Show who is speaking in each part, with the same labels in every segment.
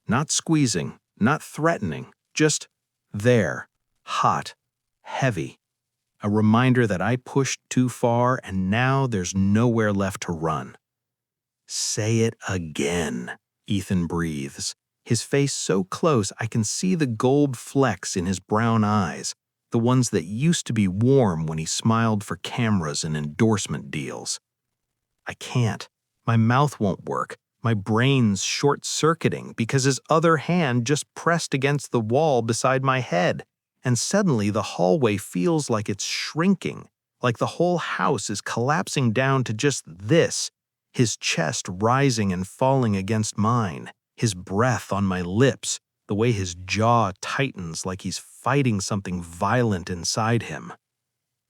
Speaker 1: Not squeezing, not threatening, just there, hot, heavy. A reminder that I pushed too far and now there's nowhere left to run. "Say it again," Ethan breathes, his face so close I can see the gold flecks in his brown eyes, the ones that used to be warm when he smiled for cameras and endorsement deals. I can't. My mouth won't work. My brain's short-circuiting because his other hand just pressed against the wall beside my head, and suddenly the hallway feels like it's shrinking, like the whole house is collapsing down to just this, his chest rising and falling against mine, his breath on my lips, the way his jaw tightens like he's fighting something violent inside him.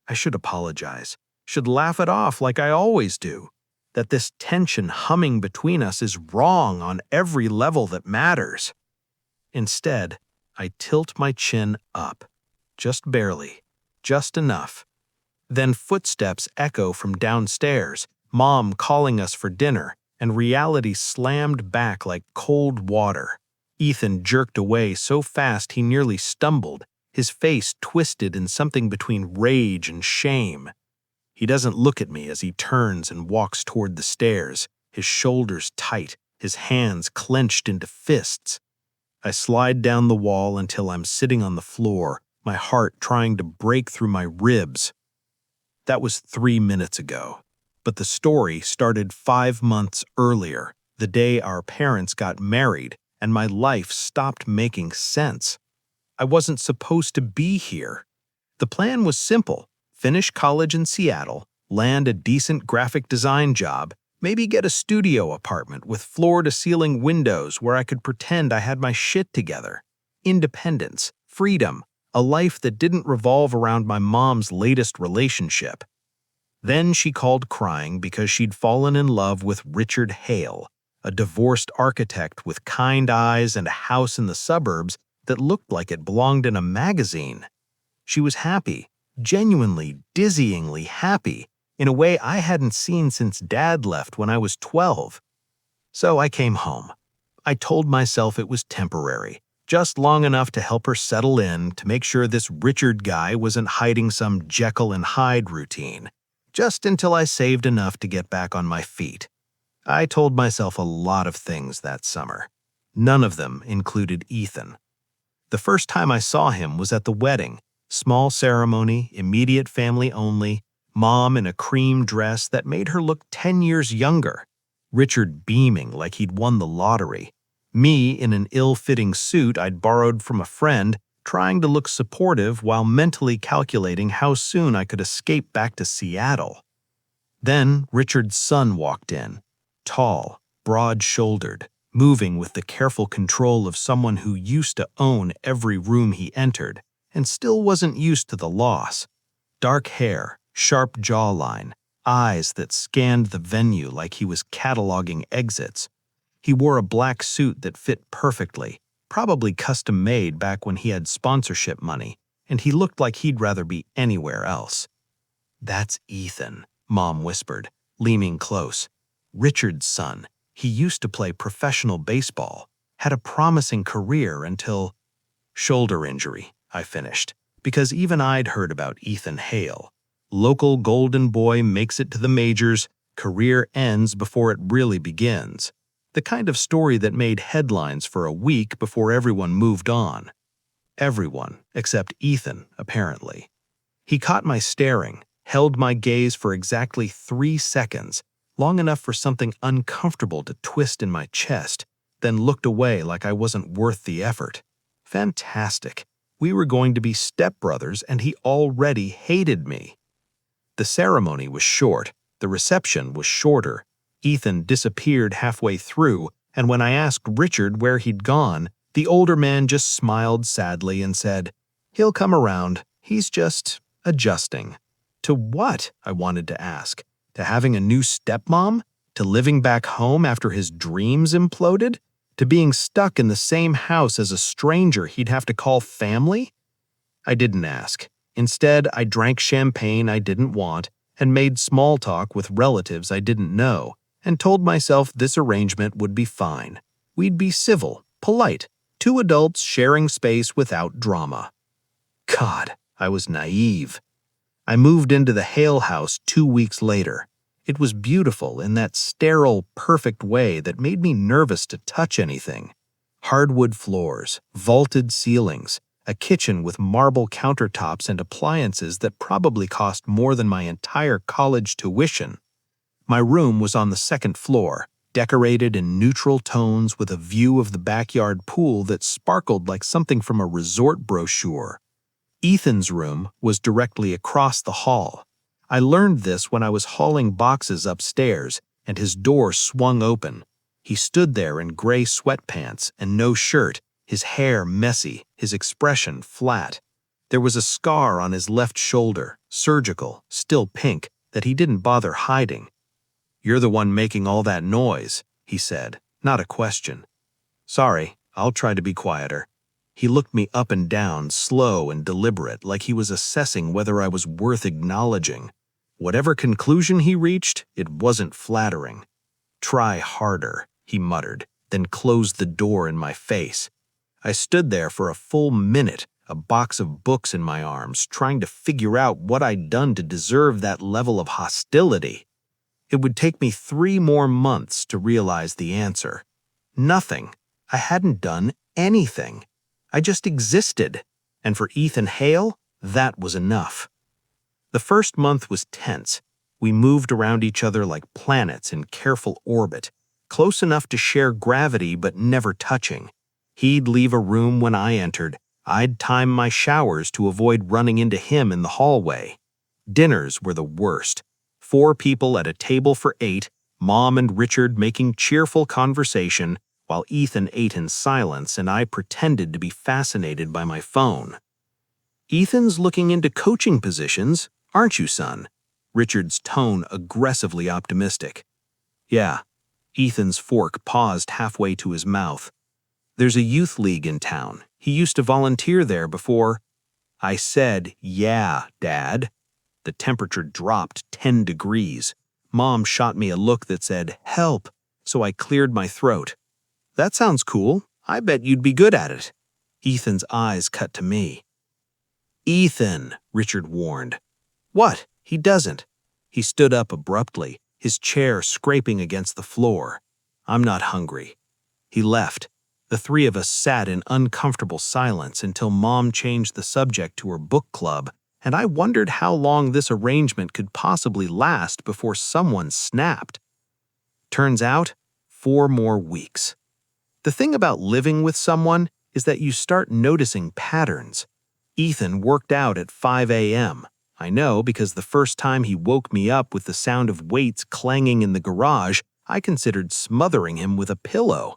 Speaker 1: I should apologize, should laugh it off like I always do, that this tension humming between us is wrong on every level that matters. Instead, I tilt my chin up, just barely, just enough. Then footsteps echo from downstairs, Mom calling us for dinner, and reality slammed back like cold water. Ethan jerked away so fast he nearly stumbled, his face twisted in something between rage and shame. He doesn't look at me as he turns and walks toward the stairs, his shoulders tight, his hands clenched into fists. I slide down the wall until I'm sitting on the floor, my heart trying to break through my ribs. That was 3 minutes ago, but the story started 5 months earlier, the day our parents got married, and my life stopped making sense. I wasn't supposed to be here. The plan was simple: finish college in Seattle, land a decent graphic design job, maybe get a studio apartment with floor-to-ceiling windows where I could pretend I had my shit together. Independence, freedom, a life that didn't revolve around my mom's latest relationship. Then she called crying because she'd fallen in love with Ethan Hale, a divorced architect with kind eyes and a house in the suburbs that looked like it belonged in a magazine. She was happy, genuinely, dizzyingly happy, in a way I hadn't seen since Dad left when I was 12. So I came home. I told myself it was temporary, just long enough to help her settle in, to make sure this Richard guy wasn't hiding some Jekyll and Hyde routine, just until I saved enough to get back on my feet. I told myself a lot of things that summer. None of them included Ethan. The first time I saw him was at the wedding. Small ceremony, immediate family only, Mom in a cream dress that made her look 10 years younger, Richard beaming like he'd won the lottery, me in an ill-fitting suit I'd borrowed from a friend, trying to look supportive while mentally calculating how soon I could escape back to Seattle. Then Richard's son walked in, tall, broad-shouldered, moving with the careful control of someone who used to own every room he entered, and still wasn't used to the loss. Dark hair, sharp jawline, eyes that scanned the venue like he was cataloging exits. He wore a black suit that fit perfectly, probably custom-made back when he had sponsorship money, and he looked like he'd rather be anywhere else. "That's Ethan," Mom whispered, leaning close. "Richard's son. He used to play professional baseball, had a promising career until—" "Shoulder injury," I finished, because even I'd heard about Ethan Hale. Local golden boy makes it to the majors, career ends before it really begins. The kind of story that made headlines for a week before everyone moved on. Everyone, except Ethan, apparently. He caught my staring, held my gaze for exactly 3 seconds, long enough for something uncomfortable to twist in my chest, then looked away like I wasn't worth the effort. Fantastic. We were going to be stepbrothers and he already hated me. The ceremony was short, the reception was shorter. Ethan disappeared halfway through, and when I asked Richard where he'd gone, the older man just smiled sadly and said, "He'll come around. He's just adjusting." To what? I wanted to ask. To having a new stepmom? To living back home after his dreams imploded? To being stuck in the same house as a stranger he'd have to call family? I didn't ask. Instead, I drank champagne I didn't want and made small talk with relatives I didn't know, and told myself this arrangement would be fine. We'd be civil, polite. Two adults sharing space without drama. God, I was naive. I moved into the Hale house 2 weeks later. It was beautiful in that sterile, perfect way that made me nervous to touch anything. Hardwood floors, vaulted ceilings, a kitchen with marble countertops and appliances that probably cost more than my entire college tuition. My room was on the second floor, decorated in neutral tones with a view of the backyard pool that sparkled like something from a resort brochure. Ethan's room was directly across the hall. I learned this when I was hauling boxes upstairs, and his door swung open. He stood there in gray sweatpants and no shirt, his hair messy, his expression flat. There was a scar on his left shoulder, surgical, still pink, that he didn't bother hiding. "You're the one making all that noise," he said, not a question. "Sorry, I'll try to be quieter." He looked me up and down, slow and deliberate, like he was assessing whether I was worth acknowledging. Whatever conclusion he reached, it wasn't flattering. "Try harder," he muttered, then closed the door in my face. I stood there for a full minute, a box of books in my arms, trying to figure out what I'd done to deserve that level of hostility. It would take me 3 more months to realize the answer. Nothing. I hadn't done anything. I just existed, and for Ethan Hale, that was enough. The first month was tense. We moved around each other like planets in careful orbit, close enough to share gravity but never touching. He'd leave a room when I entered. I'd time my showers to avoid running into him in the hallway. Dinners were the worst. 4 people at a table for 8, Mom and Richard making cheerful conversation, while Ethan ate in silence and I pretended to be fascinated by my phone. "Ethan's looking into coaching positions, aren't you, son?" Richard's tone aggressively optimistic. "Yeah." Ethan's fork paused halfway to his mouth. "There's a youth league in town. He used to volunteer there before." I said, "Yeah, Dad." The temperature dropped 10 degrees. Mom shot me a look that said, "Help," so I cleared my throat. "That sounds cool. I bet you'd be good at it." Ethan's eyes cut to me. "Ethan," Richard warned. "What? He doesn't." He stood up abruptly, his chair scraping against the floor. "I'm not hungry." He left. The 3 of us sat in uncomfortable silence until Mom changed the subject to her book club, and I wondered how long this arrangement could possibly last before someone snapped. Turns out, 4 more weeks. The thing about living with someone is that you start noticing patterns. Ethan worked out at 5 a.m. I know because the first time he woke me up with the sound of weights clanging in the garage, I considered smothering him with a pillow.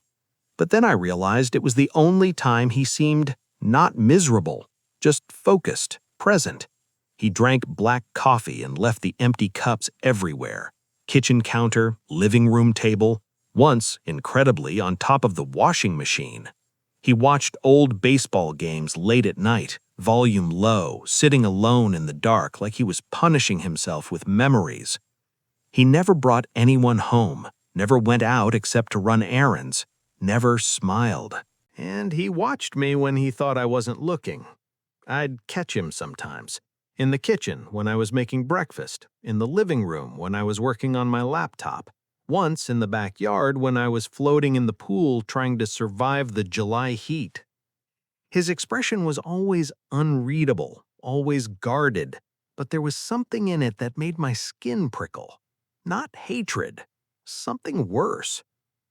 Speaker 1: But then I realized it was the only time he seemed not miserable, just focused, present. He drank black coffee and left the empty cups everywhere. Kitchen counter, living room table, once, incredibly, on top of the washing machine. He watched old baseball games late at night, volume low, sitting alone in the dark like he was punishing himself with memories. He never brought anyone home, never went out except to run errands, never smiled. And he watched me when he thought I wasn't looking. I'd catch him sometimes. In the kitchen when I was making breakfast, in the living room when I was working on my laptop, once in the backyard when I was floating in the pool trying to survive the July heat. His expression was always unreadable, always guarded, but there was something in it that made my skin prickle. Not hatred, something worse.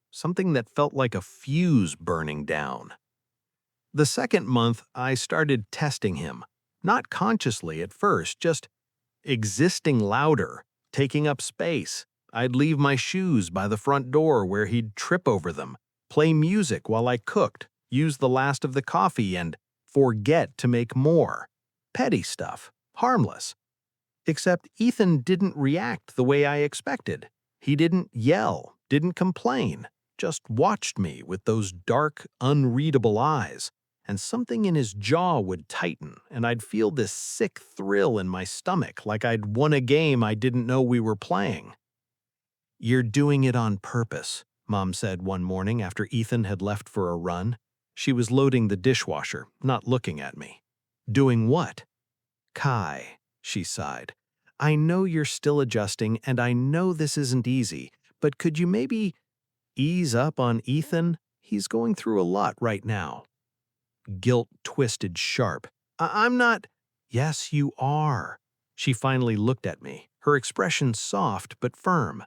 Speaker 1: Something that felt like a fuse burning down. The second month, I started testing him. Not consciously at first, just existing louder, taking up space. I'd leave my shoes by the front door where he'd trip over them, play music while I cooked, use the last of the coffee and forget to make more. Petty stuff, harmless. Except Ethan didn't react the way I expected. He didn't yell, didn't complain, just watched me with those dark, unreadable eyes. And something in his jaw would tighten, and I'd feel this sick thrill in my stomach like I'd won a game I didn't know we were playing. "You're doing it on purpose," Mom said one morning after Ethan had left for a run. She was loading the dishwasher, not looking at me. Doing what? Kai, she sighed. I know you're still adjusting, and I know this isn't easy, but could you maybe ease up on Ethan? He's going through a lot right now. Guilt twisted sharp. I'm not. Yes, you are. She finally looked at me, her expression soft but firm.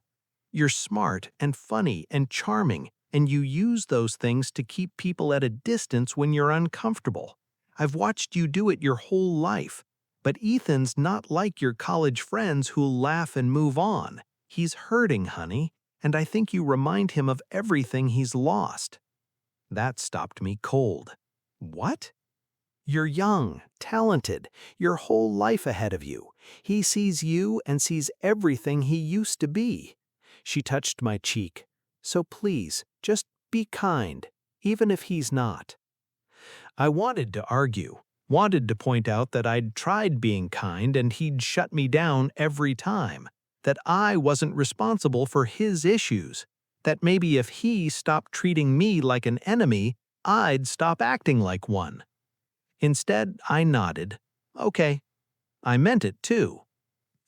Speaker 1: You're smart and funny and charming, and you use those things to keep people at a distance when you're uncomfortable. I've watched you do it your whole life. But Ethan's not like your college friends who'll laugh and move on. He's hurting, honey, and I think you remind him of everything he's lost. That stopped me cold. What? You're young, talented, your whole life ahead of you. He sees you and sees everything he used to be. She touched my cheek. So please, just be kind, even if he's not. I wanted to argue, wanted to point out that I'd tried being kind and he'd shut me down every time, that I wasn't responsible for his issues, that maybe if he stopped treating me like an enemy, I'd stop acting like one. Instead, I nodded. Okay. I meant it too.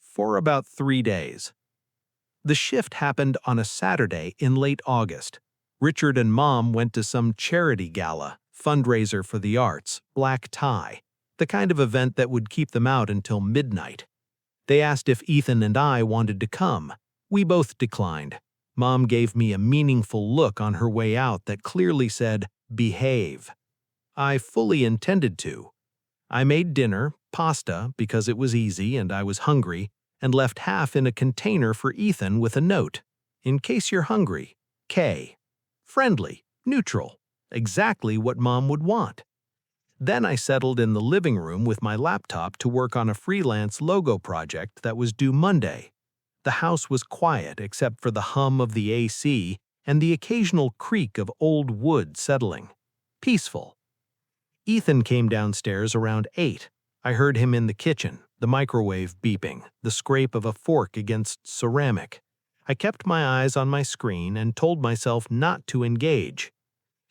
Speaker 1: For about 3 days. The shift happened on a Saturday in late August. Richard and Mom went to some charity gala, fundraiser for the arts, black tie, the kind of event that would keep them out until midnight. They asked if Ethan and I wanted to come. We both declined. Mom gave me a meaningful look on her way out that clearly said, behave. I fully intended to. I made dinner, pasta, because it was easy and I was hungry, and left half in a container for Ethan with a note. In case you're hungry, K. Friendly, neutral, exactly what Mom would want. Then I settled in the living room with my laptop to work on a freelance logo project that was due Monday. The house was quiet except for the hum of the AC and the occasional creak of old wood settling. Peaceful. Ethan came downstairs around 8. I heard him in the kitchen, the microwave beeping, the scrape of a fork against ceramic. I kept my eyes on my screen and told myself not to engage.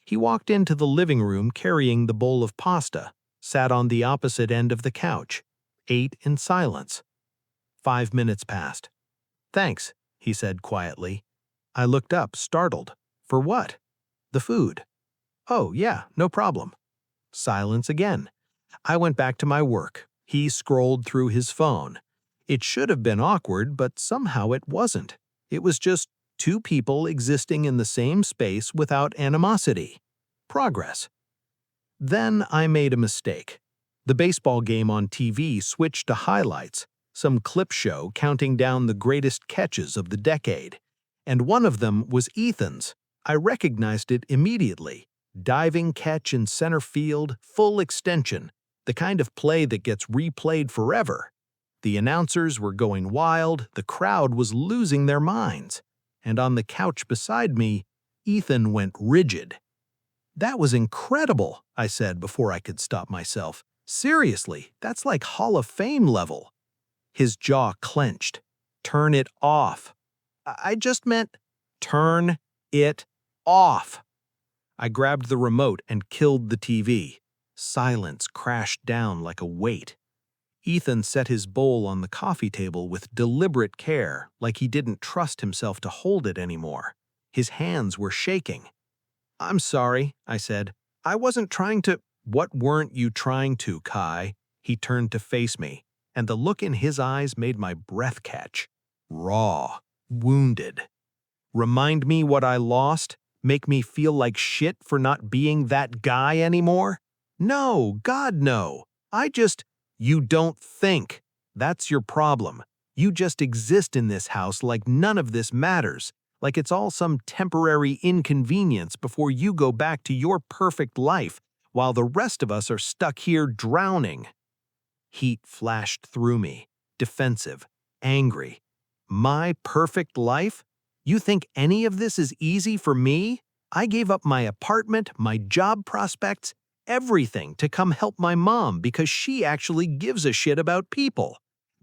Speaker 1: He walked into the living room carrying the bowl of pasta, sat on the opposite end of the couch, ate in silence. 5 minutes passed. Thanks, he said quietly. I looked up, startled. For what? The food. Oh, yeah, no problem. Silence again. I went back to my work. He scrolled through his phone. It should have been awkward, but somehow it wasn't. It was just two people existing in the same space without animosity. Progress. Then I made a mistake. The baseball game on TV switched to highlights, some clip show counting down the greatest catches of the decade. And one of them was Ethan's. I recognized it immediately. Diving catch in center field, full extension, the kind of play that gets replayed forever. The announcers were going wild, the crowd was losing their minds. And on the couch beside me, Ethan went rigid. That was incredible, I said before I could stop myself. Seriously, that's like Hall of Fame level. His jaw clenched. Turn it off. I just meant, turn it off. I grabbed the remote and killed the TV. Silence crashed down like a weight. Ethan set his bowl on the coffee table with deliberate care, like he didn't trust himself to hold it anymore. His hands were shaking. I'm sorry, I said. I wasn't trying to. What weren't you trying to, Kai? He turned to face me, and the look in his eyes made my breath catch. Raw, wounded. Remind me what I lost? Make me feel like shit for not being that guy anymore? No, God, no. You don't think. That's your problem. You just exist in this house like none of this matters, like it's all some temporary inconvenience before you go back to your perfect life, while the rest of us are stuck here drowning. Heat flashed through me, defensive, angry. My perfect life? You think any of this is easy for me? I gave up my apartment, my job prospects, everything to come help my mom because she actually gives a shit about people.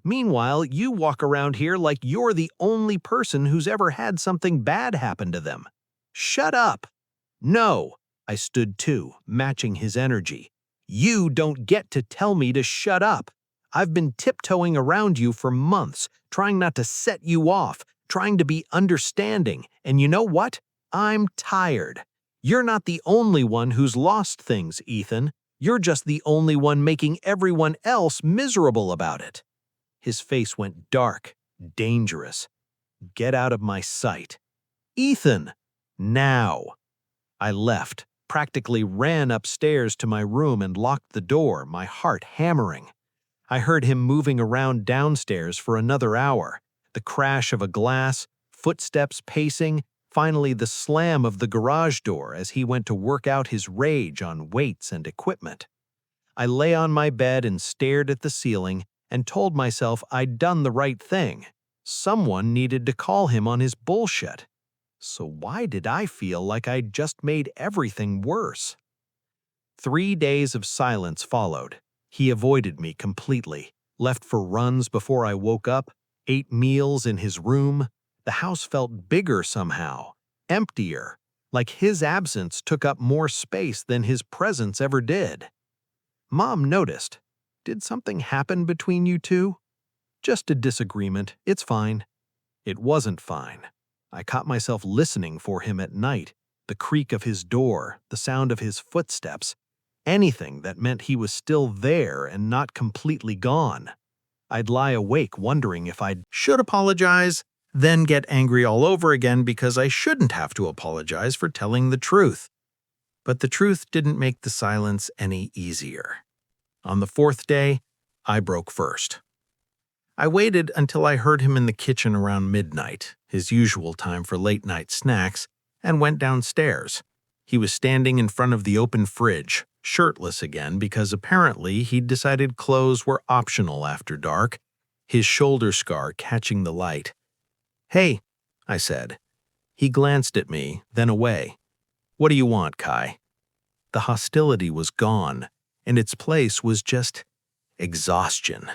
Speaker 1: Meanwhile, you walk around here like you're the only person who's ever had something bad happen to them. Shut up. No, I stood too, matching his energy. "You don't get to tell me to shut up. I've been tiptoeing around you for months, trying not to set you off, trying to be understanding, and you know what? I'm tired. You're not the only one who's lost things, Ethan. You're just the only one making everyone else miserable about it." His face went dark, dangerous. "Get out of my sight. Ethan! Now!" I left, practically ran upstairs to my room and locked the door, my heart hammering. I heard him moving around downstairs for another hour, the crash of a glass, footsteps pacing, finally the slam of the garage door as he went to work out his rage on weights and equipment. I lay on my bed and stared at the ceiling and told myself I'd done the right thing. Someone needed to call him on his bullshit. So why did I feel like I'd just made everything worse? 3 days of silence followed. He avoided me completely, left for runs before I woke up, ate meals in his room. The house felt bigger somehow, emptier, like his absence took up more space than his presence ever did. Mom noticed. "Did something happen between you two?" "Just a disagreement. It's fine." It wasn't fine. I caught myself listening for him at night, the creak of his door, the sound of his footsteps, anything that meant he was still there and not completely gone. I'd lie awake wondering if I should apologize, then get angry all over again because I shouldn't have to apologize for telling the truth. But the truth didn't make the silence any easier. On the 4th day, I broke first. I waited until I heard him in the kitchen around midnight, his usual time for late-night snacks, and went downstairs. He was standing in front of the open fridge, shirtless again because apparently he'd decided clothes were optional after dark, his shoulder scar catching the light. "Hey," I said. He glanced at me, then away. "What do you want, Kai?" The hostility was gone. In its place was just exhaustion.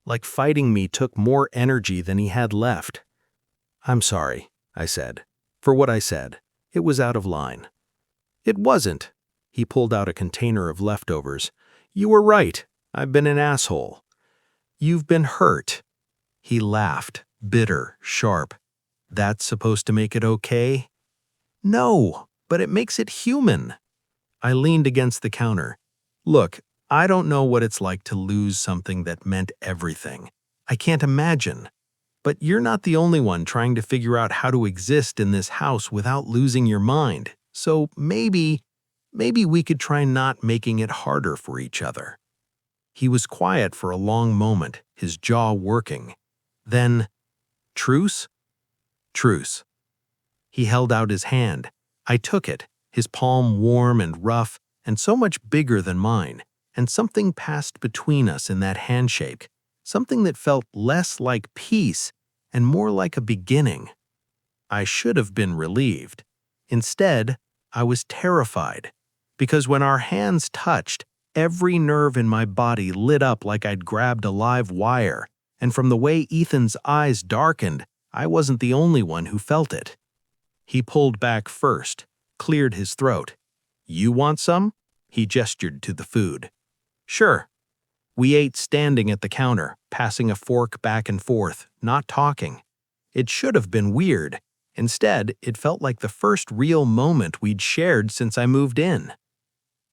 Speaker 1: Like fighting me took more energy than he had left. "I'm sorry," I said. "For what I said. It was out of line." "It wasn't." He pulled out a container of leftovers. "You were right. I've been an asshole." "You've been hurt." He laughed, bitter, sharp. "That's supposed to make it okay?" "No, but it makes it human." I leaned against the counter. "Look, I don't know what it's like to lose something that meant everything. I can't imagine. But you're not the only one trying to figure out how to exist in this house without losing your mind. So maybe we could try not making it harder for each other." He was quiet for a long moment, his jaw working. Then, "Truce?" "Truce." He held out his hand. I took it, his palm warm and rough, and so much bigger than mine. And something passed between us in that handshake, something that felt less like peace and more like a beginning. I should have been relieved. Instead, I was terrified, because when our hands touched, every nerve in my body lit up like I'd grabbed a live wire, and from the way Ethan's eyes darkened, I wasn't the only one who felt it. He pulled back first, cleared his throat. "You want some?" He gestured to the food. "Sure." We ate standing at the counter, passing a fork back and forth, not talking. It should have been weird. Instead, it felt like the first real moment we'd shared since I moved in.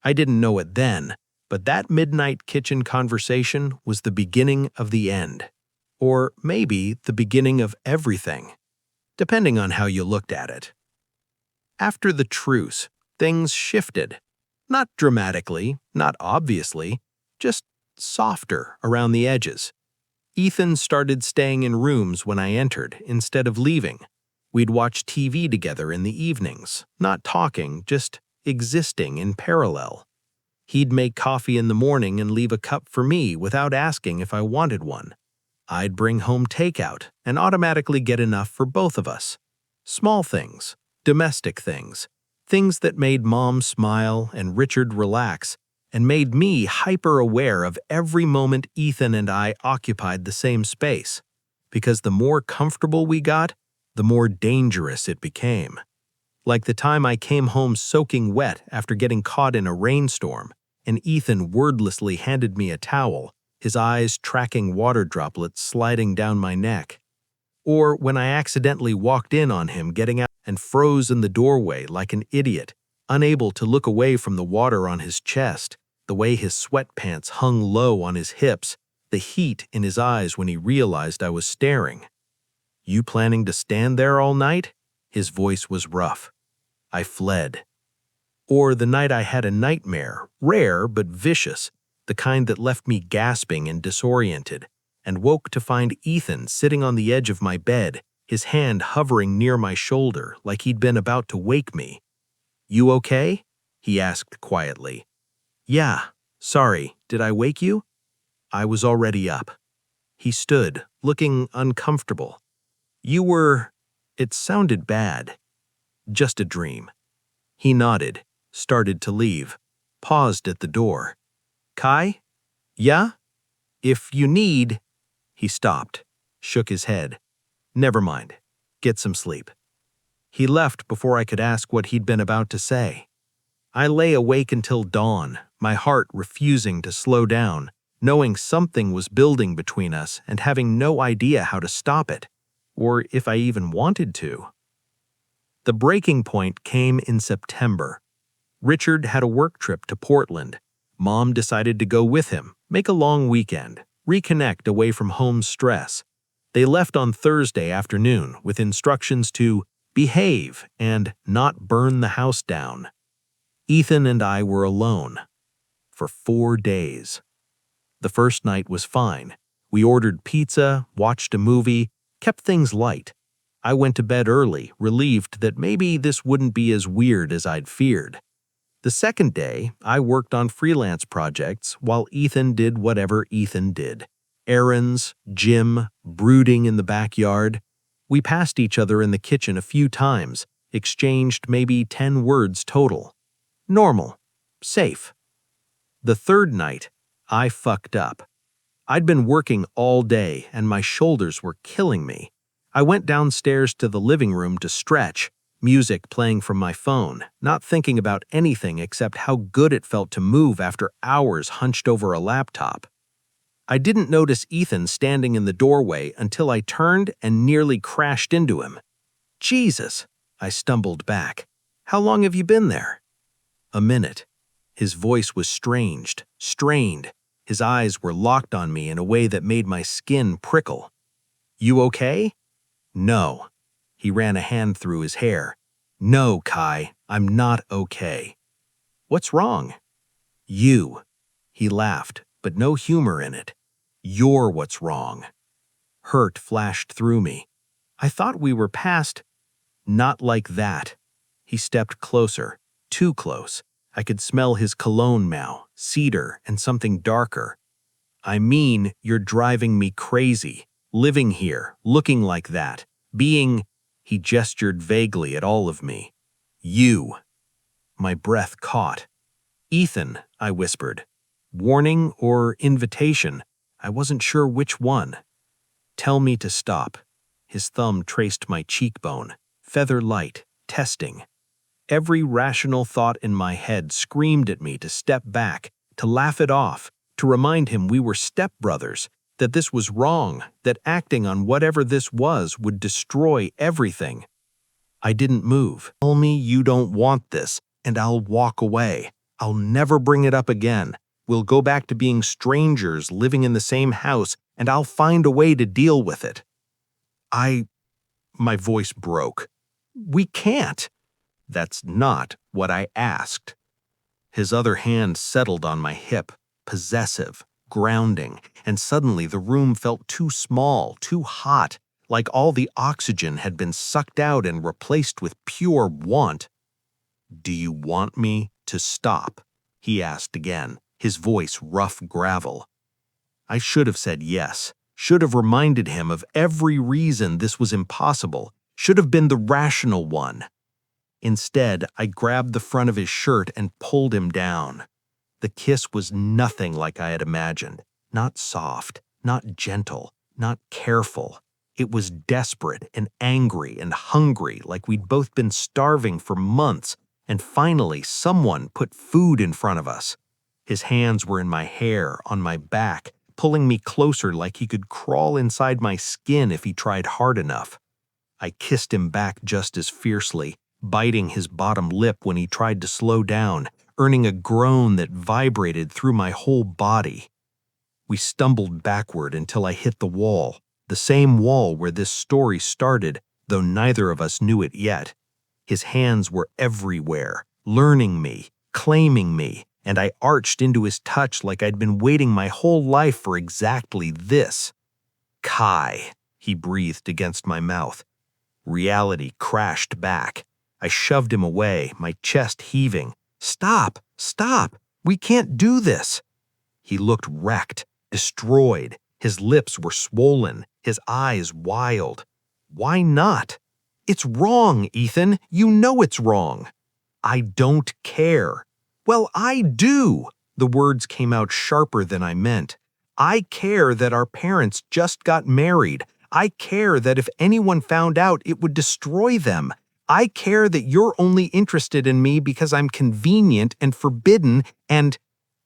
Speaker 1: I didn't know it then, but that midnight kitchen conversation was the beginning of the end. Or maybe the beginning of everything, depending on how you looked at it. After the truce, things shifted. Not dramatically, not obviously, just softer around the edges. Ethan started staying in rooms when I entered instead of leaving. We'd watch TV together in the evenings, not talking, just existing in parallel. He'd make coffee in the morning and leave a cup for me without asking if I wanted one. I'd bring home takeout and automatically get enough for both of us. Small things, domestic things, things that made Mom smile and Richard relax, and made me hyper-aware of every moment Ethan and I occupied the same space, because the more comfortable we got, the more dangerous it became. Like the time I came home soaking wet after getting caught in a rainstorm, and Ethan wordlessly handed me a towel, his eyes tracking water droplets sliding down my neck. Or when I accidentally walked in on him getting out and froze in the doorway like an idiot, unable to look away from the water on his chest, the way his sweatpants hung low on his hips, the heat in his eyes when he realized I was staring. "You planning to stand there all night?" His voice was rough. I fled. Or the night I had a nightmare, rare but vicious, the kind that left me gasping and disoriented, and woke to find Ethan sitting on the edge of my bed, his hand hovering near my shoulder like he'd been about to wake me. "You okay?" he asked quietly. "Yeah, sorry, did I wake you?" I was already up. He stood, looking uncomfortable. "You were—" It sounded bad. "Just a dream." He nodded, started to leave, paused at the door. "Kai? Yeah? If you need—" He stopped, shook his head. "Never mind. Get some sleep." He left before I could ask what he'd been about to say. I lay awake until dawn, my heart refusing to slow down, knowing something was building between us and having no idea how to stop it, or if I even wanted to. The breaking point came in September. Richard had a work trip to Portland. Mom decided to go with him, make a long weekend, reconnect away from home stress. They left on Thursday afternoon with instructions to behave and not burn the house down. Ethan and I were alone for 4 days. The first night was fine. We ordered pizza, watched a movie, kept things light. I went to bed early, relieved that maybe this wouldn't be as weird as I'd feared. The second day, I worked on freelance projects while Ethan did whatever Ethan did. Errands, gym, brooding in the backyard. We passed each other in the kitchen a few times, exchanged maybe 10 words total. Normal. Safe. The third night, I fucked up. I'd been working all day and my shoulders were killing me. I went downstairs to the living room to stretch, music playing from my phone, not thinking about anything except how good it felt to move after hours hunched over a laptop. I didn't notice Ethan standing in the doorway until I turned and nearly crashed into him. "Jesus!" I stumbled back. "How long have you been there?" "A minute." His voice was strained. His eyes were locked on me in a way that made my skin prickle. "You okay?" "No." He ran a hand through his hair. "No, Kai, I'm not okay." "What's wrong?" "You." He laughed, but no humor in it. "You're what's wrong." Hurt flashed through me. I thought we were past— Not like that. He stepped closer, too close. I could smell his cologne now, cedar and something darker. "I mean, you're driving me crazy. Living here, looking like that, being—" He gestured vaguely at all of me. "You." My breath caught. "Ethan," I whispered. Warning or invitation, I wasn't sure which one. "Tell me to stop." His thumb traced my cheekbone, feather light, testing. Every rational thought in my head screamed at me to step back, to laugh it off, to remind him we were stepbrothers, that this was wrong, that acting on whatever this was would destroy everything. I didn't move. "Tell me you don't want this, and I'll walk away. I'll never bring it up again. We'll go back to being strangers living in the same house, and I'll find a way to deal with it." My voice broke. "We can't." "That's not what I asked." His other hand settled on my hip, possessive, grounding, and suddenly the room felt too small, too hot, like all the oxygen had been sucked out and replaced with pure want. "Do you want me to stop?" he asked again, his voice rough gravel. I should have said yes, should have reminded him of every reason this was impossible, should have been the rational one. Instead, I grabbed the front of his shirt and pulled him down. The kiss was nothing like I had imagined. Not soft, not gentle, not careful. It was desperate and angry and hungry, like we'd both been starving for months, and finally someone put food in front of us. His hands were in my hair, on my back, pulling me closer like he could crawl inside my skin if he tried hard enough. I kissed him back just as fiercely, biting his bottom lip when he tried to slow down, earning a groan that vibrated through my whole body. We stumbled backward until I hit the wall, the same wall where this story started, though neither of us knew it yet. His hands were everywhere, learning me, claiming me, and I arched into his touch like I'd been waiting my whole life for exactly this. "Kai," he breathed against my mouth. Reality crashed back. I shoved him away, my chest heaving. "Stop! Stop! We can't do this!" He looked wrecked, destroyed. His lips were swollen, his eyes wild. "Why not?" "It's wrong, Ethan. You know it's wrong." "I don't care." "Well, I do." The words came out sharper than I meant. "I care that our parents just got married. I care that if anyone found out, it would destroy them. I care that you're only interested in me because I'm convenient and forbidden and—"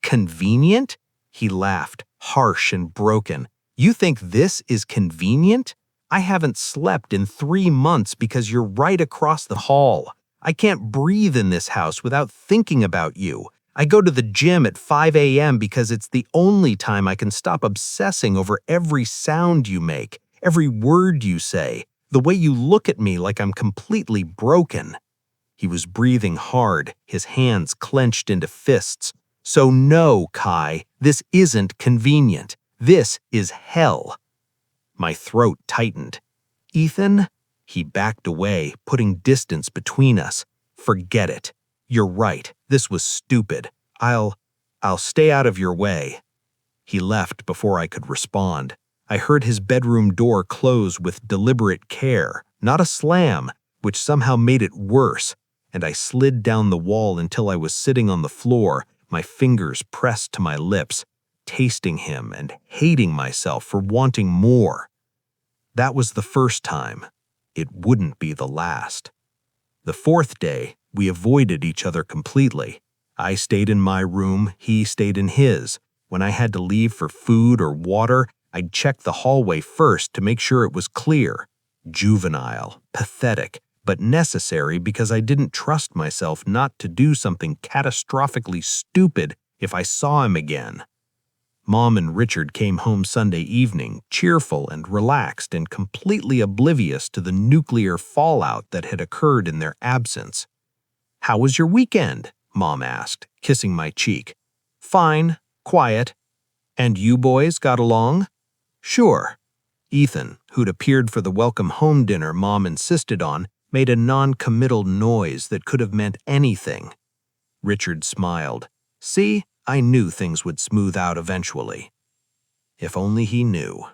Speaker 1: "Convenient?" He laughed, harsh and broken. "You think this is convenient? I haven't slept in 3 months because you're right across the hall. I can't breathe in this house without thinking about you. I go to the gym at 5 a.m. because it's the only time I can stop obsessing over every sound you make, every word you say, the way you look at me like I'm completely broken." He was breathing hard, his hands clenched into fists. "So no, Kai, this isn't convenient. This is hell." My throat tightened. "Ethan?" He backed away, putting distance between us. "Forget it. You're right. This was stupid. I'll stay out of your way." He left before I could respond. I heard his bedroom door close with deliberate care, not a slam, which somehow made it worse, and I slid down the wall until I was sitting on the floor, my fingers pressed to my lips, tasting him and hating myself for wanting more. That was the first time. It wouldn't be the last. The 4th day, we avoided each other completely. I stayed in my room, he stayed in his. When I had to leave for food or water, I'd check the hallway first to make sure it was clear. Juvenile, pathetic, but necessary because I didn't trust myself not to do something catastrophically stupid if I saw him again. Mom and Richard came home Sunday evening, cheerful and relaxed and completely oblivious to the nuclear fallout that had occurred in their absence. "How was your weekend?" Mom asked, kissing my cheek. "Fine, quiet." "And you boys got along?" "Sure." Ethan, who'd appeared for the welcome home dinner Mom insisted on, made a non-committal noise that could have meant anything. Richard smiled. "See, I knew things would smooth out eventually." If only he knew.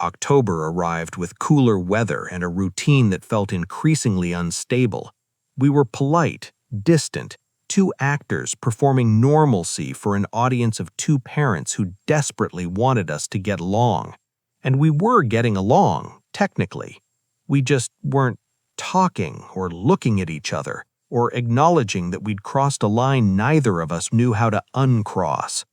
Speaker 1: October arrived with cooler weather and a routine that felt increasingly unstable. We were polite, distant, 2 actors performing normalcy for an audience of 2 parents who desperately wanted us to get along. And we were getting along, technically. We just weren't talking or looking at each other, or acknowledging that we'd crossed a line neither of us knew how to uncross.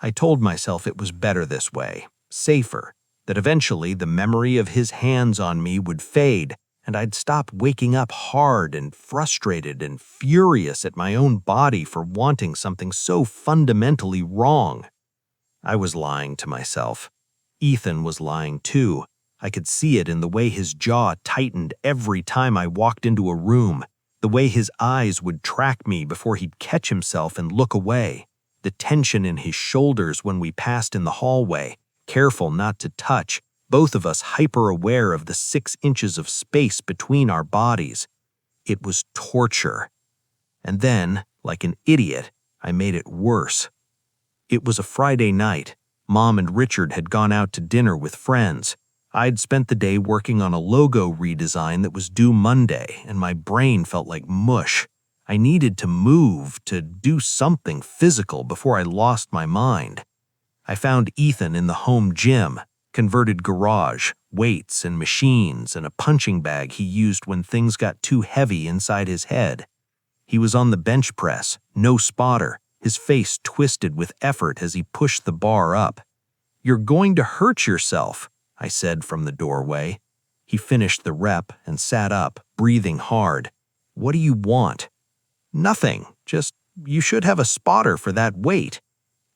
Speaker 1: I told myself it was better this way, safer, that eventually the memory of his hands on me would fade, and I'd stop waking up hard and frustrated and furious at my own body for wanting something so fundamentally wrong. I was lying to myself. Ethan was lying too. I could see it in the way his jaw tightened every time I walked into a room, the way his eyes would track me before he'd catch himself and look away, the tension in his shoulders when we passed in the hallway, careful not to touch, both of us hyper-aware of the 6 inches of space between our bodies. It was torture. And then, like an idiot, I made it worse. It was a Friday night. Mom and Richard had gone out to dinner with friends. I'd spent the day working on a logo redesign that was due Monday, and my brain felt like mush. I needed to move, to do something physical before I lost my mind. I found Ethan in the home gym, converted garage, weights and machines, and a punching bag he used when things got too heavy inside his head. He was on the bench press, no spotter, his face twisted with effort as he pushed the bar up. "You're going to hurt yourself," I said from the doorway. He finished the rep and sat up, breathing hard. "What do you want?" "Nothing, just you should have a spotter for that weight."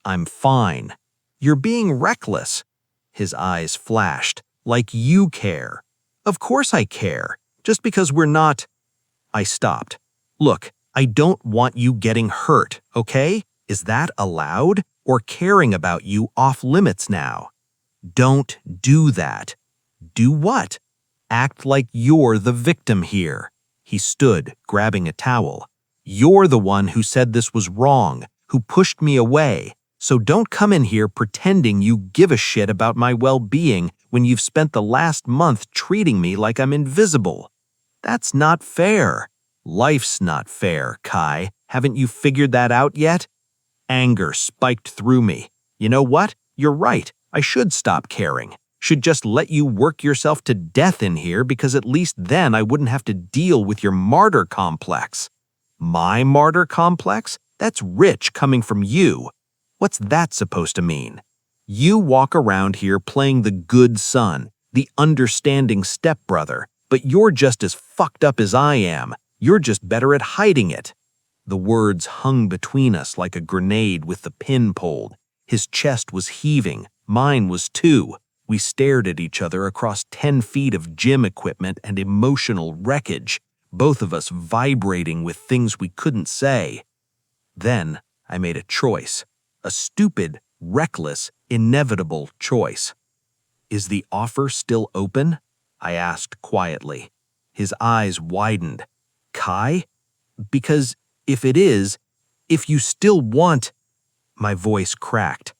Speaker 1: "I'm fine." "You're being reckless." His eyes flashed. "Like you care." "Of course I care, just because we're not—" I stopped. "Look, I don't want you getting hurt, okay? Is that allowed? Or caring about you off limits now?" "Don't do that." "Do what?" "Act like you're the victim here." He stood, grabbing a towel. "You're the one who said this was wrong, who pushed me away. So don't come in here pretending you give a shit about my well-being when you've spent the last month treating me like I'm invisible. That's not fair. Life's not fair, Kai. Haven't you figured that out yet?" Anger spiked through me. "You know what? You're right. I should stop caring. Should just let you work yourself to death in here because at least then I wouldn't have to deal with your martyr complex." "My martyr complex? That's rich coming from you." "What's that supposed to mean?" "You walk around here playing the good son, the understanding stepbrother, but you're just as fucked up as I am. You're just better at hiding it." The words hung between us like a grenade with the pin pulled. His chest was heaving. Mine was too. We stared at each other across 10 feet of gym equipment and emotional wreckage, both of us vibrating with things we couldn't say. Then I made a choice. A stupid, reckless, inevitable choice. "Is the offer still open?" I asked quietly. His eyes widened. "Kai? Because if it is, if you still want—" My voice cracked.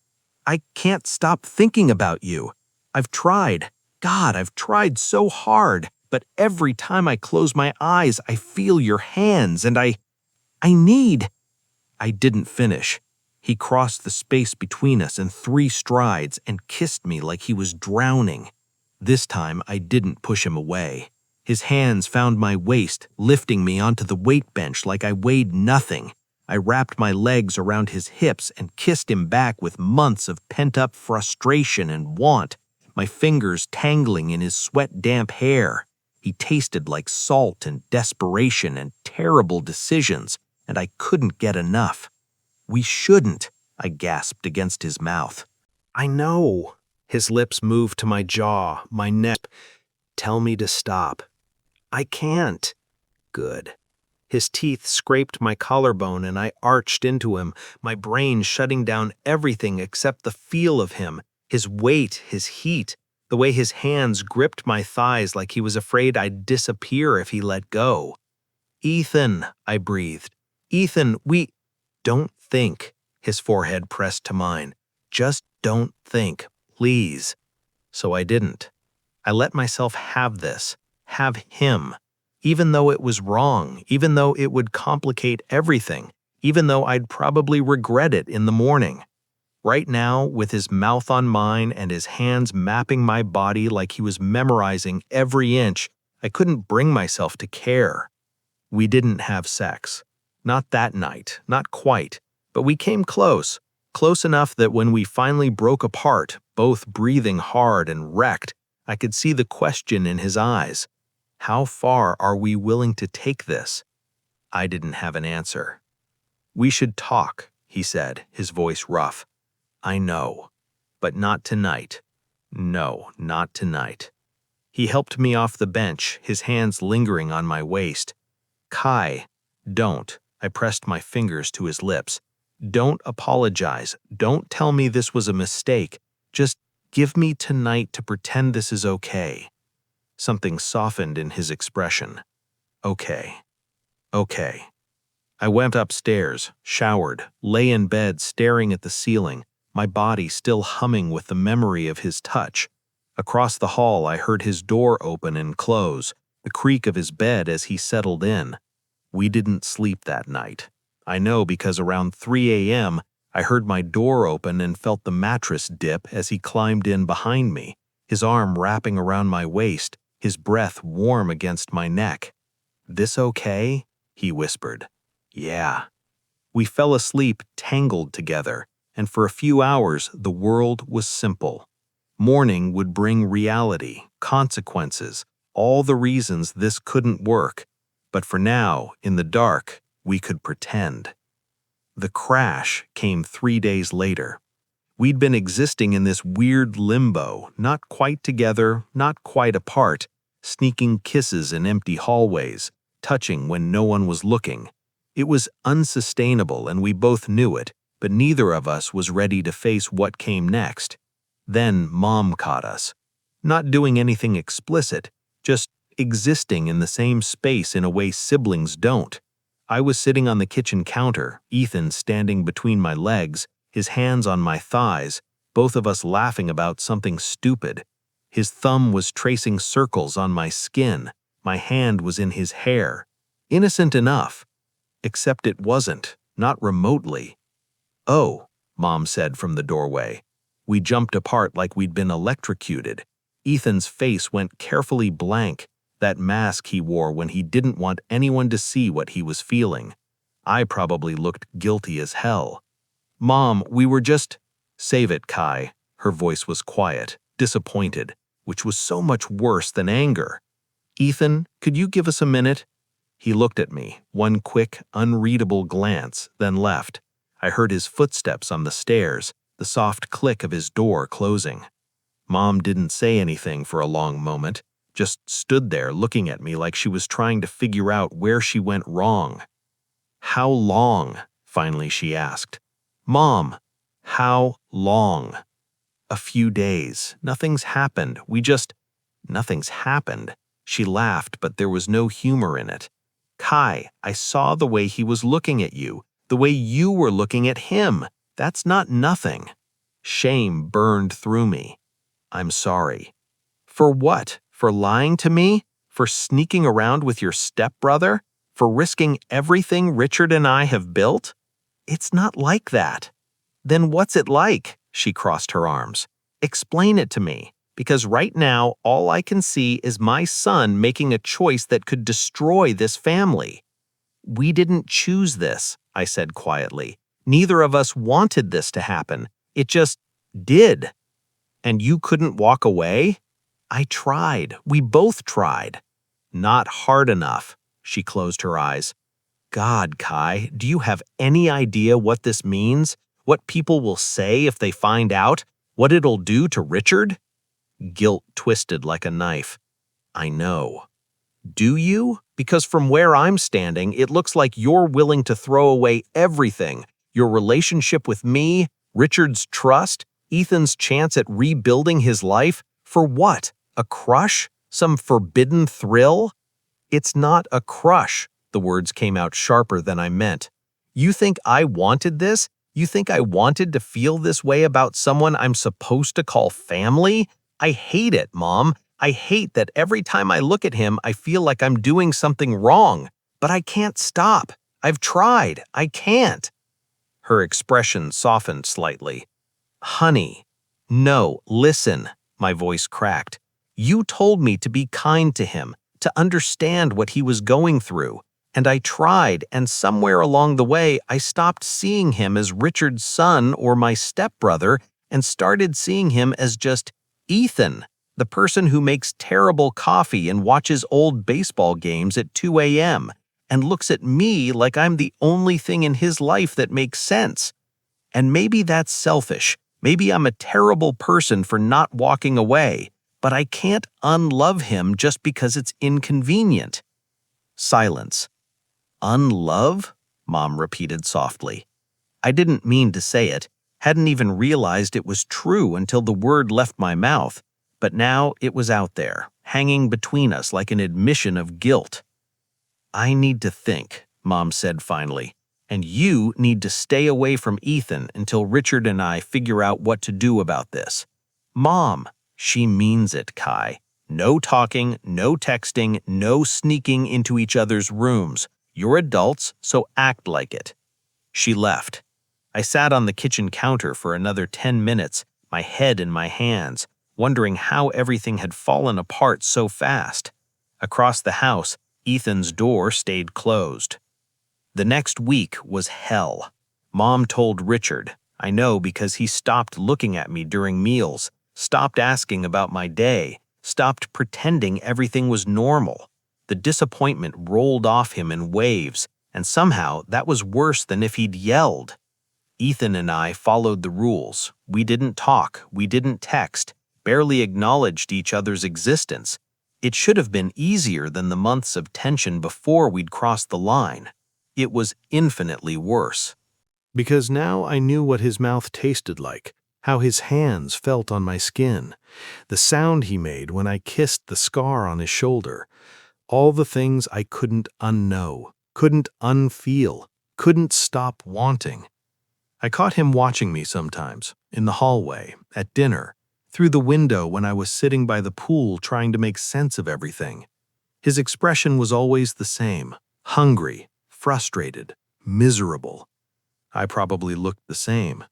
Speaker 1: "I can't stop thinking about you. I've tried. God, I've tried so hard, but every time I close my eyes, I feel your hands, and I need—" I didn't finish. He crossed the space between us in 3 strides and kissed me like he was drowning. This time I didn't push him away. His hands found my waist, lifting me onto the weight bench like I weighed nothing. I wrapped my legs around his hips and kissed him back with months of pent-up frustration and want, my fingers tangling in his sweat-damp hair. He tasted like salt and desperation and terrible decisions, and I couldn't get enough. "We shouldn't," I gasped against his mouth. "I know." His lips moved to my jaw, my neck. "Tell me to stop." "I can't." "Good." His teeth scraped my collarbone and I arched into him, my brain shutting down everything except the feel of him, his weight, his heat, the way his hands gripped my thighs like he was afraid I'd disappear if he let go. "Ethan," I breathed. "Ethan, Don't think." His forehead pressed to mine. "Just don't think, please." So I didn't. I let myself have this, have him, even though it was wrong, even though it would complicate everything, even though I'd probably regret it in the morning. Right now, with his mouth on mine and his hands mapping my body like he was memorizing every inch, I couldn't bring myself to care. We didn't have sex. Not that night, not quite, but we came close, close enough that when we finally broke apart, both breathing hard and wrecked, I could see the question in his eyes. How far are we willing to take this? I didn't have an answer. "We should talk," he said, his voice rough. "I know, but not tonight. No, not tonight." He helped me off the bench, his hands lingering on my waist. "Kai, don't." I pressed my fingers to his lips. "Don't apologize. Don't tell me this was a mistake. Just give me tonight to pretend this is okay." Something softened in his expression. "Okay. Okay." I went upstairs, showered, lay in bed staring at the ceiling, my body still humming with the memory of his touch. Across the hall I heard his door open and close, the creak of his bed as he settled in. We didn't sleep that night. I know because around 3 a.m., I heard my door open and felt the mattress dip as he climbed in behind me. his arm wrapping around my waist, his breath warm against my neck. "This okay?" he whispered. "Yeah." We fell asleep tangled together, and for a few hours the world was simple. Morning would bring reality, consequences, all the reasons this couldn't work, but for now, in the dark, we could pretend. The crash came 3 days later. We'd been existing in this weird limbo, not quite together, not quite apart, sneaking kisses in empty hallways, touching when no one was looking. It was unsustainable and we both knew it, but neither of us was ready to face what came next. Then Mom caught us. Not doing anything explicit, just existing in the same space in a way siblings don't. I was sitting on the kitchen counter, Ethan standing between my legs, his hands on my thighs, both of us laughing about something stupid. His thumb was tracing circles on my skin, my hand was in his hair. Innocent enough. Except it wasn't, not remotely. "Oh," Mom said from the doorway. We jumped apart like we'd been electrocuted. Ethan's face went carefully blank, that mask he wore when he didn't want anyone to see what he was feeling. I probably looked guilty as hell. "Mom, we were just—" "Save it, Kai." Her voice was quiet, disappointed, which was so much worse than anger. "Ethan, could you give us a minute?" He looked at me, one quick, unreadable glance, then left. I heard his footsteps on the stairs, the soft click of his door closing. Mom didn't say anything for a long moment, just stood there looking at me like she was trying to figure out where she went wrong. "How long?" finally she asked. "Mom, how long?" "A few days. Nothing's happened. Nothing's happened." She laughed, but there was no humor in it. "Kai, I saw the way he was looking at you, the way you were looking at him. That's not nothing." Shame burned through me. "I'm sorry." "For what? For lying to me? For sneaking around with your stepbrother? For risking everything Richard and I have built? It's not like that." "Then what's it like?" She crossed her arms. "Explain it to me, because right now all I can see is my son making a choice that could destroy this family." "We didn't choose this," I said quietly. "Neither of us wanted this to happen. It just did." "And you couldn't walk away?" "I tried. We both tried." "Not hard enough." She closed her eyes. "God, Kai, do you have any idea what this means? What people will say if they find out? What it'll do to Richard?" Guilt twisted like a knife. "I know." "Do you? Because from where I'm standing, it looks like you're willing to throw away everything. Your relationship with me, Richard's trust, Ethan's chance at rebuilding his life. For what? A crush? Some forbidden thrill?" "It's not a crush." The words came out sharper than I meant. "You think I wanted this? You think I wanted to feel this way about someone I'm supposed to call family? I hate it, Mom. I hate that every time I look at him, I feel like I'm doing something wrong. But I can't stop. I've tried. I can't." Her expression softened slightly. "Honey, no, listen," my voice cracked. "You told me to be kind to him, to understand what he was going through. And I tried, and somewhere along the way, I stopped seeing him as Richard's son or my stepbrother and started seeing him as just Ethan, the person who makes terrible coffee and watches old baseball games at 2 a.m. and looks at me like I'm the only thing in his life that makes sense. And maybe that's selfish. Maybe I'm a terrible person for not walking away, but I can't unlove him just because it's inconvenient." Silence. "Unlove?" Mom repeated softly. I didn't mean to say it, hadn't even realized it was true until the word left my mouth, but now it was out there, hanging between us like an admission of guilt. "I need to think," Mom said finally, "and you need to stay away from Ethan until Richard and I figure out what to do about this." "Mom," she means it, Kai. "No talking, no texting, no sneaking into each other's rooms. You're adults, so act like it." She left. I sat on the kitchen counter for another 10 minutes, my head in my hands, wondering how everything had fallen apart so fast. Across the house, Ethan's door stayed closed. The next week was hell. Mom told Richard, I know because he stopped looking at me during meals, stopped asking about my day, stopped pretending everything was normal. The disappointment rolled off him in waves, and somehow that was worse than if he'd yelled. Ethan and I followed the rules. We didn't talk, we didn't text, barely acknowledged each other's existence. It should have been easier than the months of tension before we'd crossed the line. It was infinitely worse. Because now I knew what his mouth tasted like, how his hands felt on my skin, the sound he made when I kissed the scar on his shoulder, all the things I couldn't unknow, couldn't unfeel, couldn't stop wanting. I caught him watching me sometimes, in the hallway, at dinner, through the window when I was sitting by the pool trying to make sense of everything. His expression was always the same, hungry, frustrated, miserable. I probably looked the same.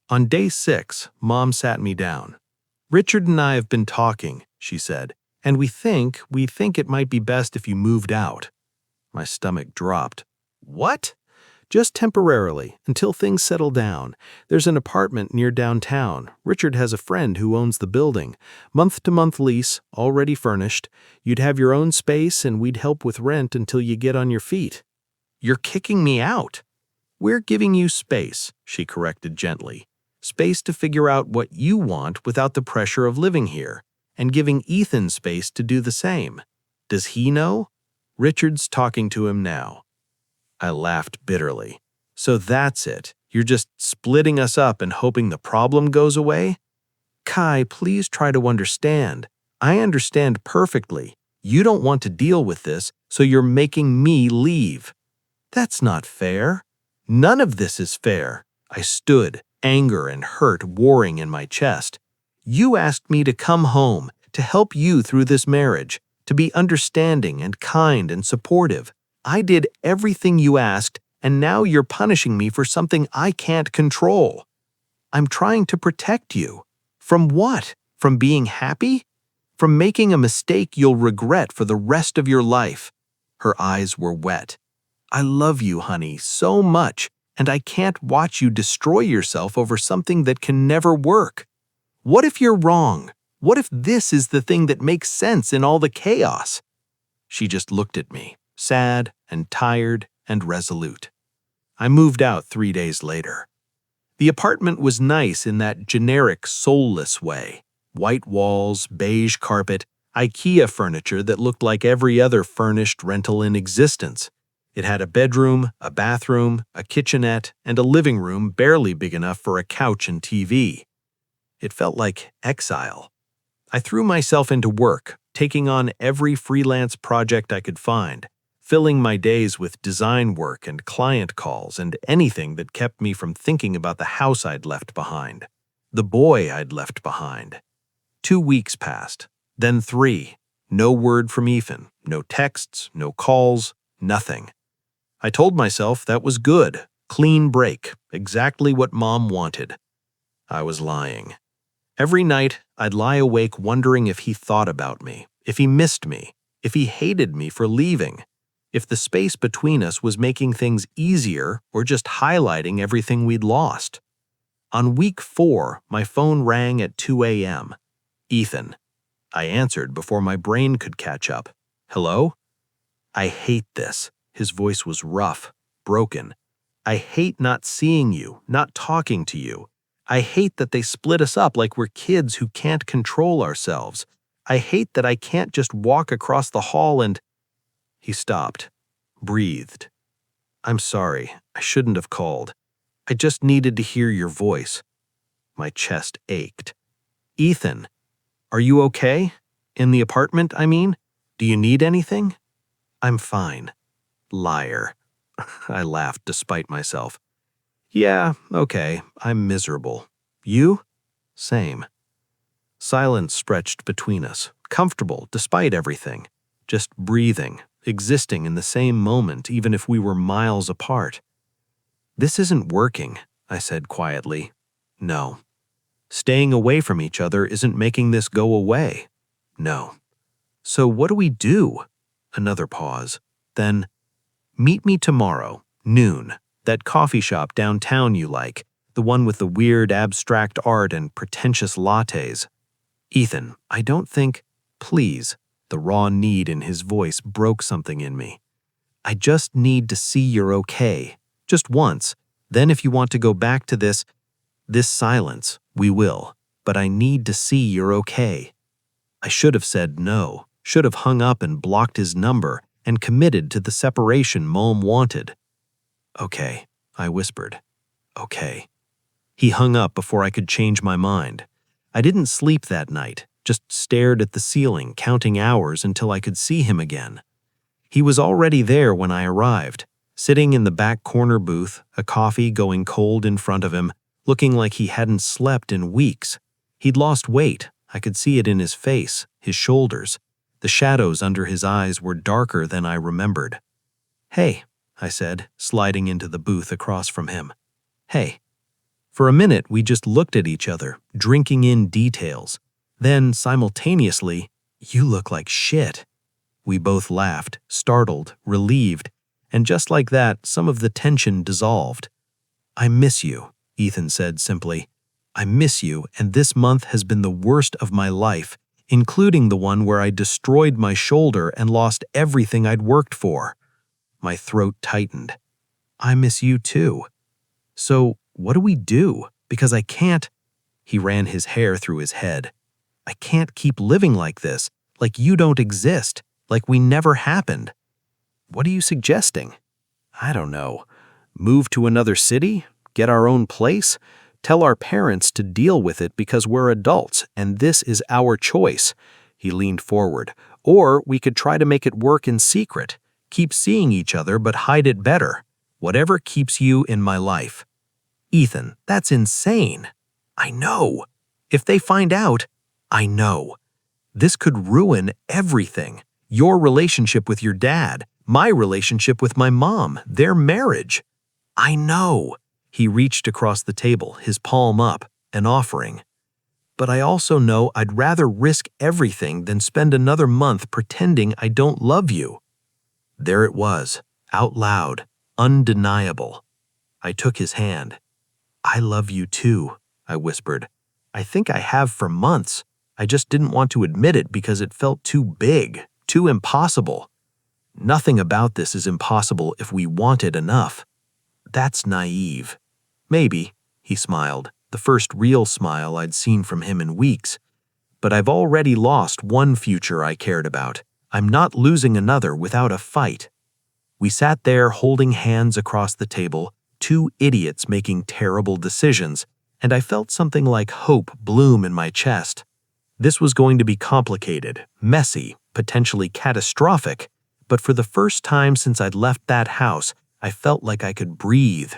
Speaker 1: On day 6, Mom sat me down. Richard and I have been talking, she said, and we think it might be best if you moved out. My stomach dropped. What? Just temporarily, until things settle down. There's an apartment near downtown. Richard has a friend who owns the building. Month-to-month lease, already furnished. You'd have your own space and we'd help with rent until you get on your feet. You're kicking me out. We're giving you space, she corrected gently. Space to figure out what you want without the pressure of living here, and giving Ethan space to do the same. Does he know? Richard's talking to him now. I laughed bitterly. So that's it. You're just splitting us up and hoping the problem goes away? Kai, please try to understand. I understand perfectly. You don't want to deal with this, so you're making me leave. That's not fair. None of this is fair. I stood, anger and hurt warring in my chest. You asked me to come home, to help you through this marriage, to be understanding and kind and supportive. I did everything you asked, and now you're punishing me for something I can't control. I'm trying to protect you. From what? From being happy? From making a mistake you'll regret for the rest of your life. Her eyes were wet. I love you, honey, so much, and I can't watch you destroy yourself over something that can never work. What if you're wrong? What if this is the thing that makes sense in all the chaos? She just looked at me, sad and tired and resolute. I moved out 3 days later. The apartment was nice in that generic, soulless way. White walls, beige carpet, IKEA furniture that looked like every other furnished rental in existence. It had a bedroom, a bathroom, a kitchenette, and a living room barely big enough for a couch and TV. It felt like exile. I threw myself into work, taking on every freelance project I could find, filling my days with design work and client calls and anything that kept me from thinking about the house I'd left behind, the boy I'd left behind. 2 weeks passed, then 3. No word from Ethan, no texts, no calls, nothing. I told myself that was good, clean break, exactly what Mom wanted. I was lying. Every night, I'd lie awake wondering if he thought about me, if he missed me, if he hated me for leaving, if the space between us was making things easier or just highlighting everything we'd lost. On week 4, my phone rang at 2 a.m. Ethan. I answered before my brain could catch up. Hello? I hate this. His voice was rough, broken. I hate not seeing you, not talking to you. I hate that they split us up like we're kids who can't control ourselves. I hate that I can't just walk across the hall and… He stopped, breathed. I'm sorry, I shouldn't have called. I just needed to hear your voice. My chest ached. Ethan, are you okay? In the apartment, I mean? Do you need anything? I'm fine. Liar. I laughed despite myself. Yeah, okay, I'm miserable. You? Same. Silence stretched between us, comfortable despite everything, just breathing, existing in the same moment even if we were miles apart. This isn't working, I said quietly. No. Staying away from each other isn't making this go away. No. So what do we do? Another pause. Then, meet me tomorrow, noon, that coffee shop downtown you like, the one with the weird abstract art and pretentious lattes. Ethan, I don't think, please, the raw need in his voice broke something in me. I just need to see you're okay, just once. Then if you want to go back to this silence, we will, but I need to see you're okay. I should have said no, should have hung up and blocked his number and committed to the separation Mom wanted. Okay, I whispered. Okay. He hung up before I could change my mind. I didn't sleep that night, just stared at the ceiling, counting hours until I could see him again. He was already there when I arrived, sitting in the back corner booth, a coffee going cold in front of him, looking like he hadn't slept in weeks. He'd lost weight. I could see it in his face, his shoulders. The shadows under his eyes were darker than I remembered. Hey, I said, sliding into the booth across from him. Hey. For a minute, we just looked at each other, drinking in details. Then, simultaneously, you look like shit. We both laughed, startled, relieved, and just like that, some of the tension dissolved. I miss you, Ethan said simply. I miss you, and this month has been the worst of my life, including the one where I destroyed my shoulder and lost everything I'd worked for. My throat tightened. I miss you too. So, what do we do? Because I can't. He ran his hair through his head. I can't keep living like this, like you don't exist, like we never happened. What are you suggesting? I don't know. Move to another city? Get our own place? Tell our parents to deal with it because we're adults and this is our choice. He leaned forward. Or we could try to make it work in secret. Keep seeing each other but hide it better. Whatever keeps you in my life. Ethan, that's insane. I know. If they find out, I know. This could ruin everything. Your relationship with your dad, my relationship with my mom, their marriage. I know. He reached across the table, his palm up, an offering. But I also know I'd rather risk everything than spend another month pretending I don't love you. There it was, out loud, undeniable. I took his hand. I love you too, I whispered. I think I have for months. I just didn't want to admit it because it felt too big, too impossible. Nothing about this is impossible if we want it enough. That's naive. Maybe, he smiled, the first real smile I'd seen from him in weeks. But I've already lost one future I cared about. I'm not losing another without a fight. We sat there holding hands across the table, two idiots making terrible decisions, and I felt something like hope bloom in my chest. This was going to be complicated, messy, potentially catastrophic, but for the first time since I'd left that house, I felt like I could breathe.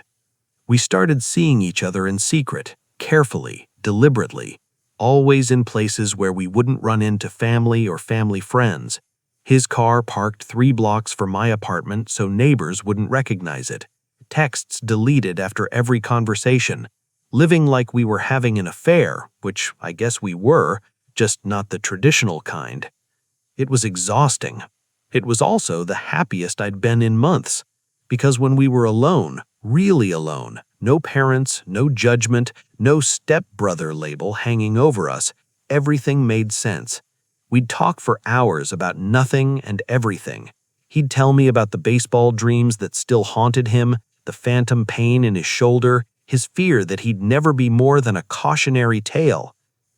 Speaker 1: We started seeing each other in secret, carefully, deliberately, always in places where we wouldn't run into family or family friends. His car parked 3 blocks from my apartment so neighbors wouldn't recognize it. Texts deleted after every conversation. Living like we were having an affair, which I guess we were, just not the traditional kind. It was exhausting. It was also the happiest I'd been in months. Because when we were alone, really alone, no parents, no judgment, no stepbrother label hanging over us, everything made sense. We'd talk for hours about nothing and everything. He'd tell me about the baseball dreams that still haunted him, the phantom pain in his shoulder, his fear that he'd never be more than a cautionary tale.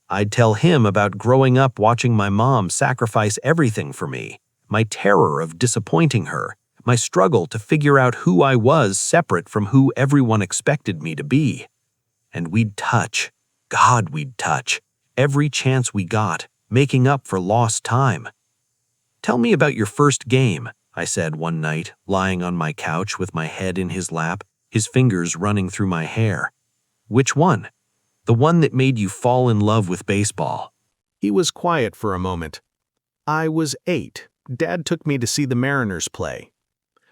Speaker 1: I'd tell him about growing up watching my mom sacrifice everything for me, my terror of disappointing her, my struggle to figure out who I was separate from who everyone expected me to be. And we'd touch. God, we'd touch. Every chance we got, making up for lost time. Tell me about your first game, I said one night, lying on my couch with my head in his lap, his fingers running through my hair. Which one? The one that made you fall in love with baseball. He was quiet for a moment. I was 8. Dad took me to see the Mariners play.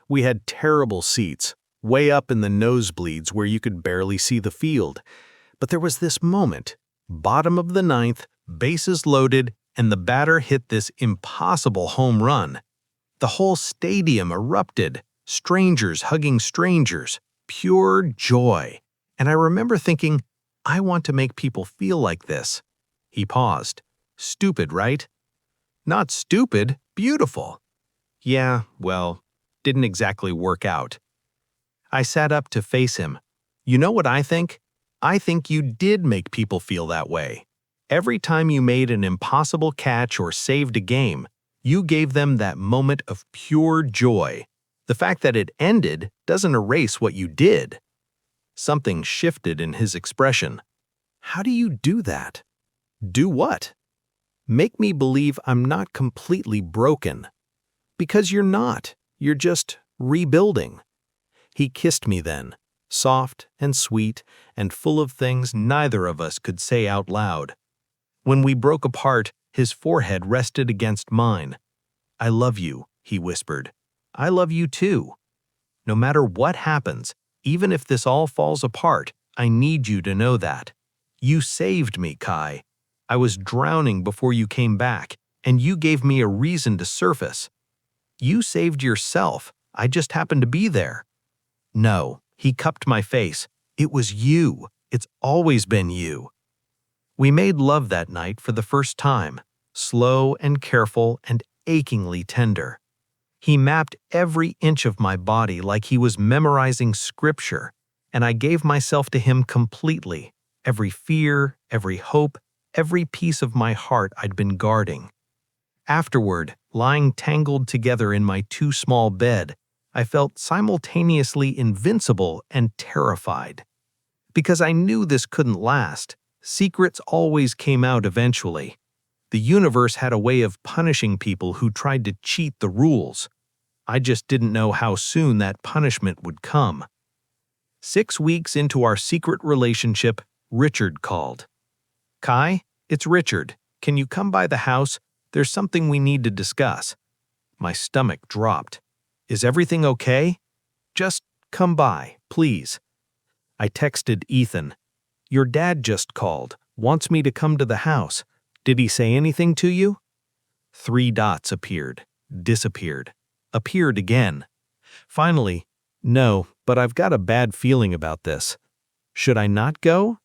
Speaker 1: We had terrible seats, way up in the nosebleeds where you could barely see the field. But there was this moment, Bottom of the ninth, bases loaded, and the batter hit this impossible home run. The whole stadium erupted, strangers hugging strangers, pure joy. And I remember thinking, I want to make people feel like this. He paused. Stupid, right? Not stupid, beautiful. Yeah, well, didn't exactly work out. I sat up to face him. You know what I think? I think you did make people feel that way. Every time you made an impossible catch or saved a game, you gave them that moment of pure joy. The fact that it ended doesn't erase what you did. Something shifted in his expression. How do you do that? Do what? Make me believe I'm not completely broken. Because you're not. You're just rebuilding. He kissed me then, soft and sweet and full of things neither of us could say out loud. When we broke apart, his forehead rested against mine. I love you, he whispered. I love you too. No matter what happens, even if this all falls apart, I need you to know that. You saved me, Kai. I was drowning before you came back, and you gave me a reason to surface. You saved yourself. I just happened to be there. No, he cupped my face. It was you. It's always been you. We made love that night for the first time, slow and careful and achingly tender. He mapped every inch of my body like he was memorizing scripture, and I gave myself to him completely, every fear, every hope, every piece of my heart I'd been guarding. Afterward, lying tangled together in my too small bed, I felt simultaneously invincible and terrified. Because I knew this couldn't last, secrets always came out eventually. The universe had a way of punishing people who tried to cheat the rules. I just didn't know how soon that punishment would come. 6 weeks into our secret relationship, Richard called. Kai, it's Richard. Can you come by the house? There's something we need to discuss. My stomach dropped. Is everything okay? Just come by, please. I texted Ethan. Your dad just called. Wants me to come to the house. Did he say anything to you? 3 dots appeared, disappeared, appeared again. Finally, no, but I've got a bad feeling about this. Should I not go?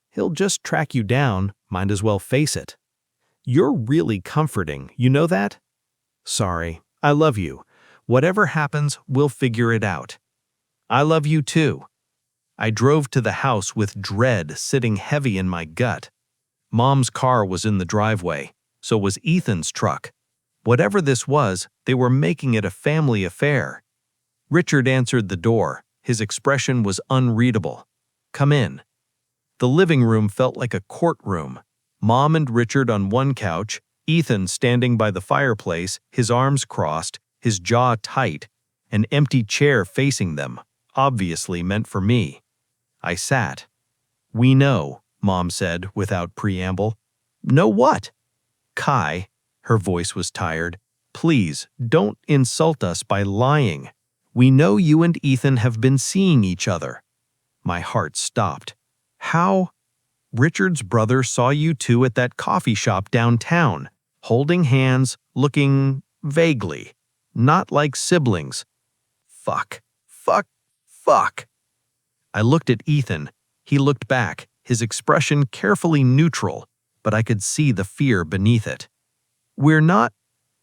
Speaker 1: He'll just track you down, might as well face it. You're really comforting, you know that? Sorry, I love you. Whatever happens, we'll figure it out. I love you too. I drove to the house with dread sitting heavy in my gut. Mom's car was in the driveway, so was Ethan's truck. Whatever this was, they were making it a family affair. Richard answered the door. His expression was unreadable. Come in. The living room felt like a courtroom. Mom and Richard on one couch, Ethan standing by the fireplace, his arms crossed, his jaw tight, an empty chair facing them, obviously meant for me. I sat. We know, Mom said without preamble. Know what? Kai, her voice was tired, please don't insult us by lying. We know you and Ethan have been seeing each other. My heart stopped. How? Richard's brother saw you two at that coffee shop downtown, holding hands, looking vaguely, not like siblings. Fuck. I looked at Ethan. He looked back, his expression carefully neutral, but I could see the fear beneath it. We're not—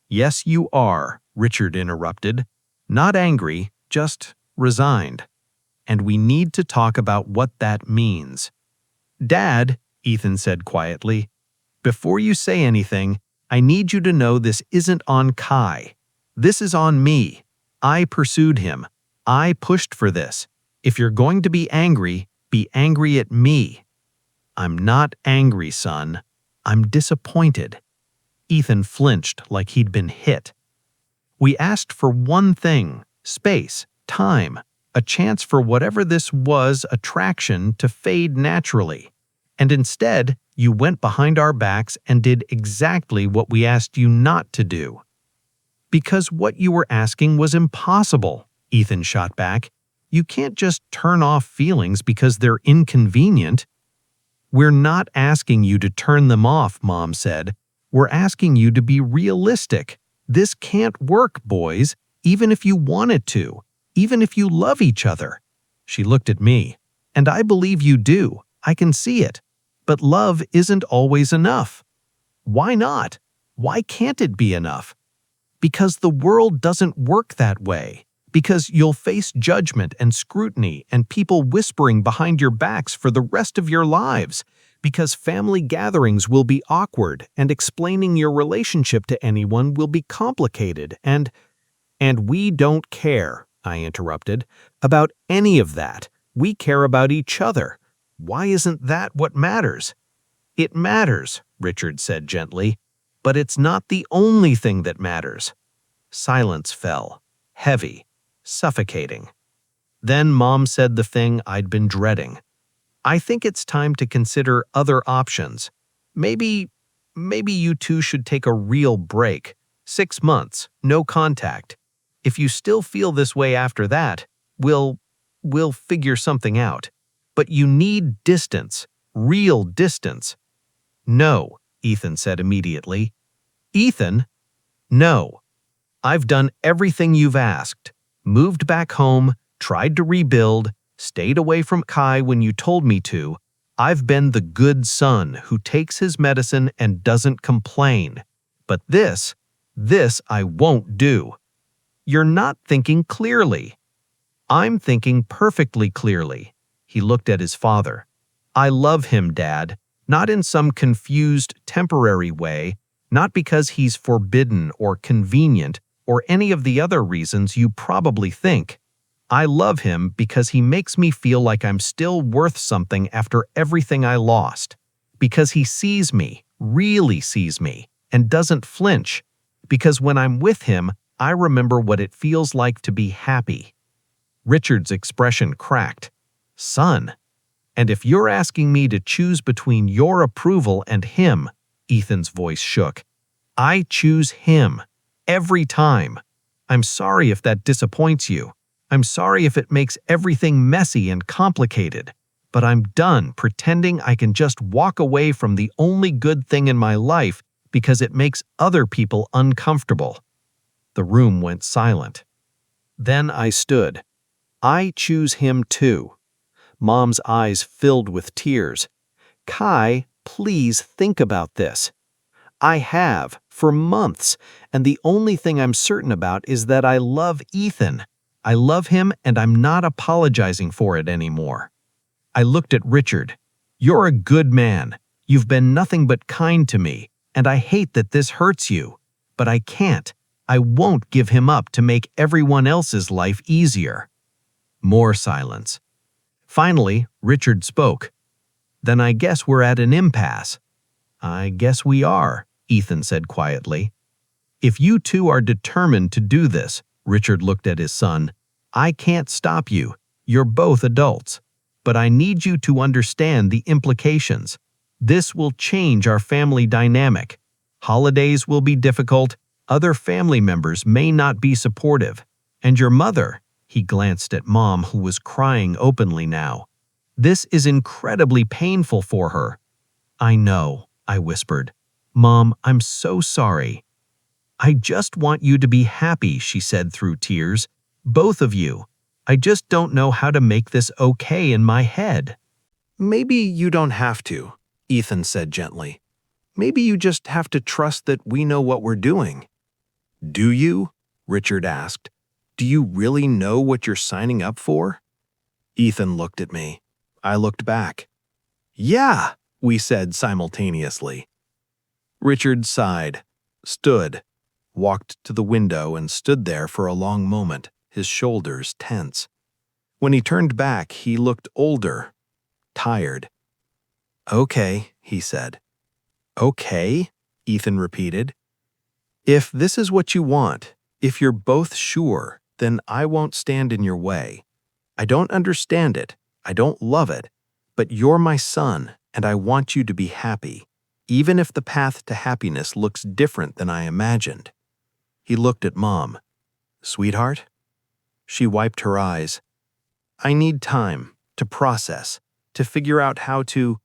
Speaker 1: Yes, you are, Richard interrupted. Not angry, just resigned. And we need to talk about what that means. Dad, Ethan said quietly, before you say anything, I need you to know this isn't on Kai. This is on me. I pursued him. I pushed for this. If you're going to be angry at me. I'm not angry, son. I'm disappointed. Ethan flinched like he'd been hit. We asked for one thing, space, time, a chance for whatever this was, attraction, to fade naturally. And instead, you went behind our backs and did exactly what we asked you not to do. Because what you were asking was impossible, Ethan shot back. You can't just turn off feelings because they're inconvenient. "We're not asking you to turn them off," Mom said. "We're asking you to be realistic. This can't work, boys, even if you want it to, even if you love each other." She looked at me. "And I believe you do. I can see it. But love isn't always enough." "Why not? Why can't it be enough?" "Because the world doesn't work that way. Because you'll face judgment and scrutiny and people whispering behind your backs for the rest of your lives. Because family gatherings will be awkward and explaining your relationship to anyone will be complicated and we don't care," I interrupted, "about any of that. We care about each other. Why isn't that what matters?" "It matters," Richard said gently, "but it's not the only thing that matters." Silence fell, heavy, suffocating. Then Mom said the thing I'd been dreading. "I think it's time to consider other options. Maybe you two should take a real break. 6 months, no contact. If you still feel this way after that, we'll figure something out. But you need distance, real distance." "No," Ethan said immediately. "Ethan? No. I've done everything you've asked. Moved back home, tried to rebuild, stayed away from Kai when you told me to. I've been the good son who takes his medicine and doesn't complain. But this I won't do." "You're not thinking clearly." "I'm thinking perfectly clearly." He looked at his father. "I love him, Dad, not in some confused, temporary way, not because he's forbidden or convenient or any of the other reasons you probably think. I love him because he makes me feel like I'm still worth something after everything I lost. Because he sees me, really sees me, and doesn't flinch. Because when I'm with him, I remember what it feels like to be happy." Richard's expression cracked. "Son, and if you're asking me to choose between your approval and him," Ethan's voice shook, "I choose him. Every time. I'm sorry if that disappoints you. I'm sorry if it makes everything messy and complicated. But I'm done pretending I can just walk away from the only good thing in my life because it makes other people uncomfortable." The room went silent. Then I stood. "I choose him too." Mom's eyes filled with tears. "Kai, please think about this. I have, for months, and the only thing I'm certain about is that I love Ethan. I love him and I'm not apologizing for it anymore." I looked at Richard. "You're a good man. You've been nothing but kind to me, and I hate that this hurts you. But I can't. I won't give him up to make everyone else's life easier." More silence. Finally, Richard spoke. "Then I guess we're at an impasse." "I guess we are," Ethan said quietly. "If you two are determined to do this," Richard looked at his son, "I can't stop you. You're both adults. But I need you to understand the implications. This will change our family dynamic. Holidays will be difficult. Other family members may not be supportive. And your mother," he glanced at Mom, who was crying openly now, "this is incredibly painful for her." "I know," I whispered. "Mom, I'm so sorry." "I just want you to be happy," she said through tears. "Both of you. I just don't know how to make this okay in my head." "Maybe you don't have to," Ethan said gently. "Maybe you just have to trust that we know what we're doing." "Do you?" Richard asked. "Do you really know what you're signing up for?" Ethan looked at me. I looked back. "Yeah," we said simultaneously. Richard sighed, stood, walked to the window and stood there for a long moment, his shoulders tense. When he turned back, he looked older, tired. "Okay," he said. "Okay," Ethan repeated. "If this is what you want, if you're both sure, then I won't stand in your way. I don't understand it, I don't love it, but you're my son, and I want you to be happy, even if the path to happiness looks different than I imagined." He looked at Mom. "Sweetheart?" She wiped her eyes. "I need time to process, to figure out how to..."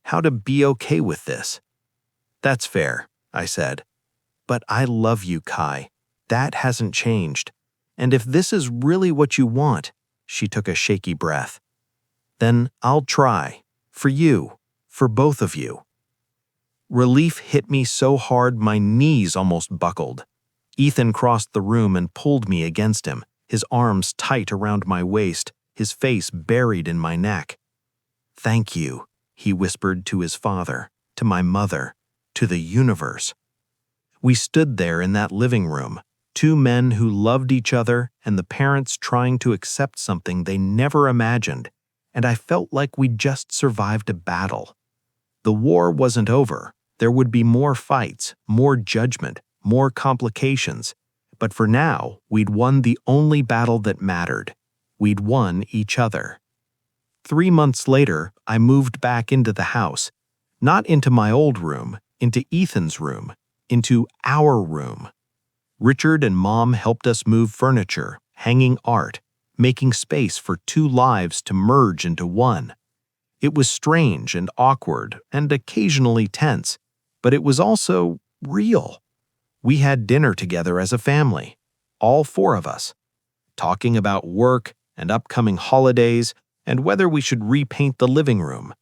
Speaker 1: how to be okay with this. That's fair, I said. But I love you, Kai. That hasn't changed. And if this is really what you want, she took a shaky breath, then I'll try. For you. For both of you. Relief hit me so hard my knees almost buckled. Ethan crossed the room and pulled me against him, his arms tight around my waist, his face buried in my neck. Thank you, he whispered to his father, to my mother, to the universe. We stood there in that living room, two men who loved each other and the parents trying to accept something they never imagined, and I felt like we'd just survived a battle. The war wasn't over. There would be more fights, more judgment, more complications. But for now, we'd won the only battle that mattered. We'd won each other. 3 months later, I moved back into the house. Not into my old room, into Ethan's room, into our room. Richard and Mom helped us move furniture, hanging art, making space for two lives to merge into one. It was strange and awkward and occasionally tense, but it was also real. We had dinner together as a family, all four of us, talking about work and upcoming holidays and whether we should repaint the living room.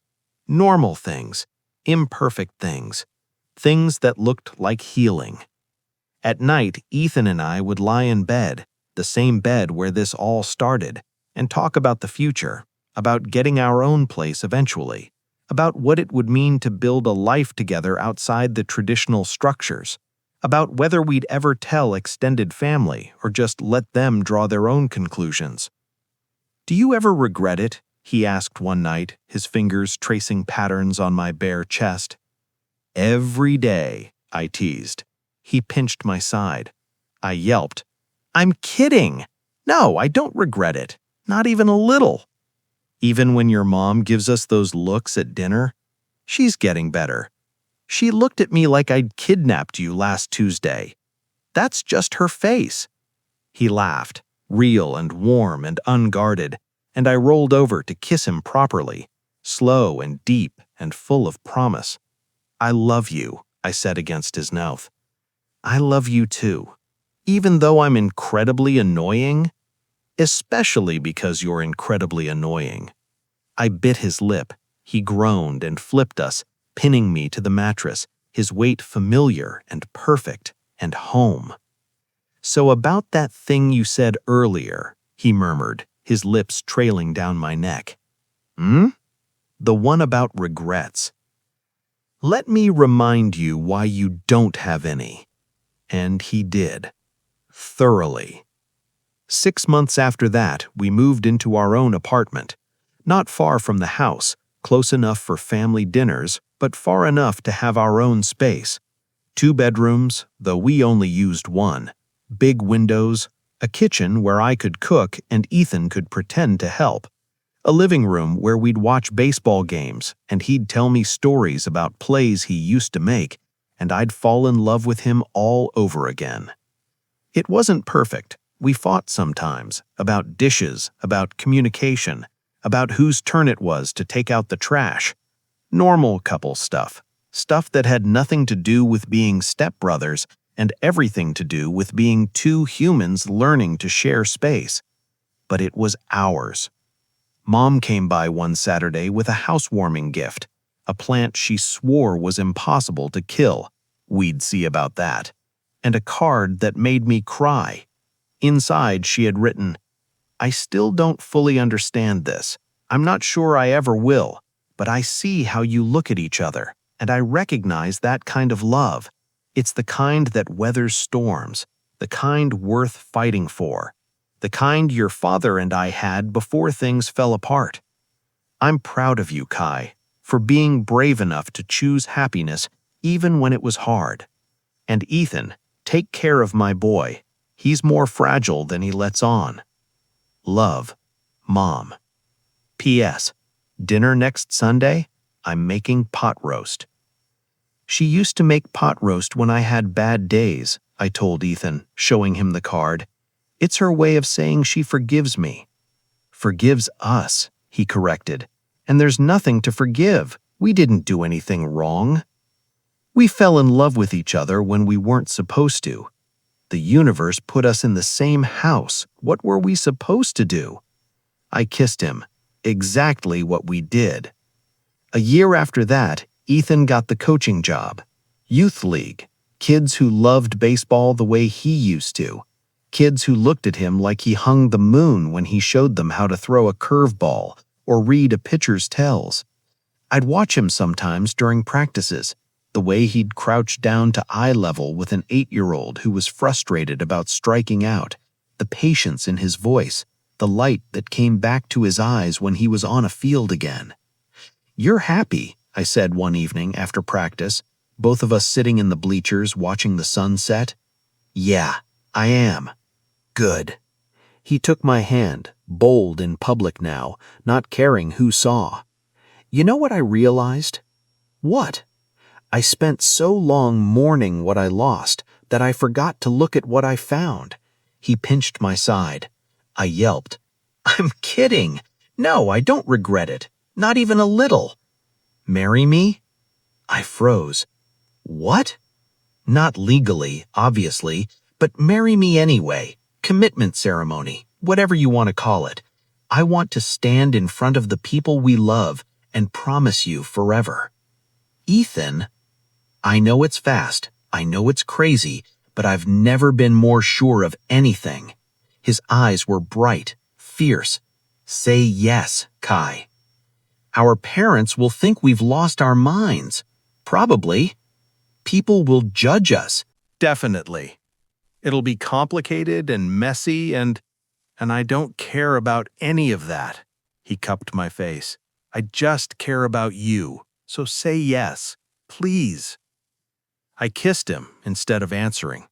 Speaker 1: Normal things, imperfect things, things that looked like healing. At night, Ethan and I would lie in bed, the same bed where this all started, and talk about the future, about getting our own place eventually, about what it would mean to build a life together outside the traditional structures, about whether we'd ever tell extended family or just let them draw their own conclusions. Do you ever regret it? He asked one night, his fingers tracing patterns on my bare chest. Every day, I teased. He pinched my side. I yelped. I'm kidding. No, I don't regret it. Not even a little. Even when your mom gives us those looks at dinner? She's getting better. She looked at me like I'd kidnapped you last Tuesday. That's just her face. He laughed, real and warm and unguarded, and I rolled over to kiss him properly, slow and deep and full of promise. I love you, I said against his mouth. I love you too, even though I'm incredibly annoying, especially because you're incredibly annoying. I bit his lip. He groaned and flipped us, pinning me to the mattress, his weight familiar and perfect and home. So about that thing you said earlier, he murmured, his lips trailing down my neck. The one about regrets. Let me remind you why you don't have any. And he did. Thoroughly. 6 months after that, we moved into our own apartment. Not far from the house, close enough for family dinners, but far enough to have our own space. 2 bedrooms, though we only used one. Big windows, a kitchen where I could cook and Ethan could pretend to help. A living room where we'd watch baseball games and he'd tell me stories about plays he used to make, and I'd fall in love with him all over again. It wasn't perfect. We fought sometimes, about dishes, about communication, about whose turn it was to take out the trash. Normal couple stuff. Stuff that had nothing to do with being stepbrothers and everything to do with being two humans learning to share space. But it was ours. Mom came by one Saturday with a housewarming gift, a plant she swore was impossible to kill. We'd see about that. And a card that made me cry. Inside, she had written, I still don't fully understand this. I'm not sure I ever will, but I see how you look at each other, and I recognize that kind of love. It's the kind that weathers storms, the kind worth fighting for, the kind your father and I had before things fell apart. I'm proud of you, Kai, for being brave enough to choose happiness even when it was hard. And Ethan, take care of my boy. He's more fragile than he lets on. Love, Mom. P.S. Dinner next Sunday? I'm making pot roast. She used to make pot roast when I had bad days, I told Ethan, showing him the card. It's her way of saying she forgives me. Forgives us, he corrected. And there's nothing to forgive. We didn't do anything wrong. We fell in love with each other when we weren't supposed to. The universe put us in the same house. What were we supposed to do? I kissed him. Exactly what we did. A year after that, Ethan got the coaching job. Youth league. Kids who loved baseball the way he used to. Kids who looked at him like he hung the moon when he showed them how to throw a curveball or read a pitcher's tells. I'd watch him sometimes during practices, the way he'd crouch down to eye level with an 8-year-old who was frustrated about striking out, the patience in his voice, the light that came back to his eyes when he was on a field again. "You're happy," I said one evening after practice, both of us sitting in the bleachers watching the sun set. "Yeah, I am." "Good." He took my hand, bold in public now, not caring who saw. "You know what I realized?" "What?" "I spent so long mourning what I lost that I forgot to look at what I found." He pinched my side. I yelped, "I'm kidding. No, I don't regret it. Not even a little." "Marry me?" I froze. "What?" "Not legally, obviously, but marry me anyway. Commitment ceremony, whatever you want to call it. I want to stand in front of the people we love and promise you forever." "Ethan," I know it's fast, I know it's crazy, but I've never been more sure of anything. His eyes were bright, fierce. "Say yes, Kai." "Our parents will think we've lost our minds." "Probably." "People will judge us." "Definitely. It'll be complicated and messy and I don't care about any of that." He cupped my face. "I just care about you. So say yes, please." I kissed him instead of answering,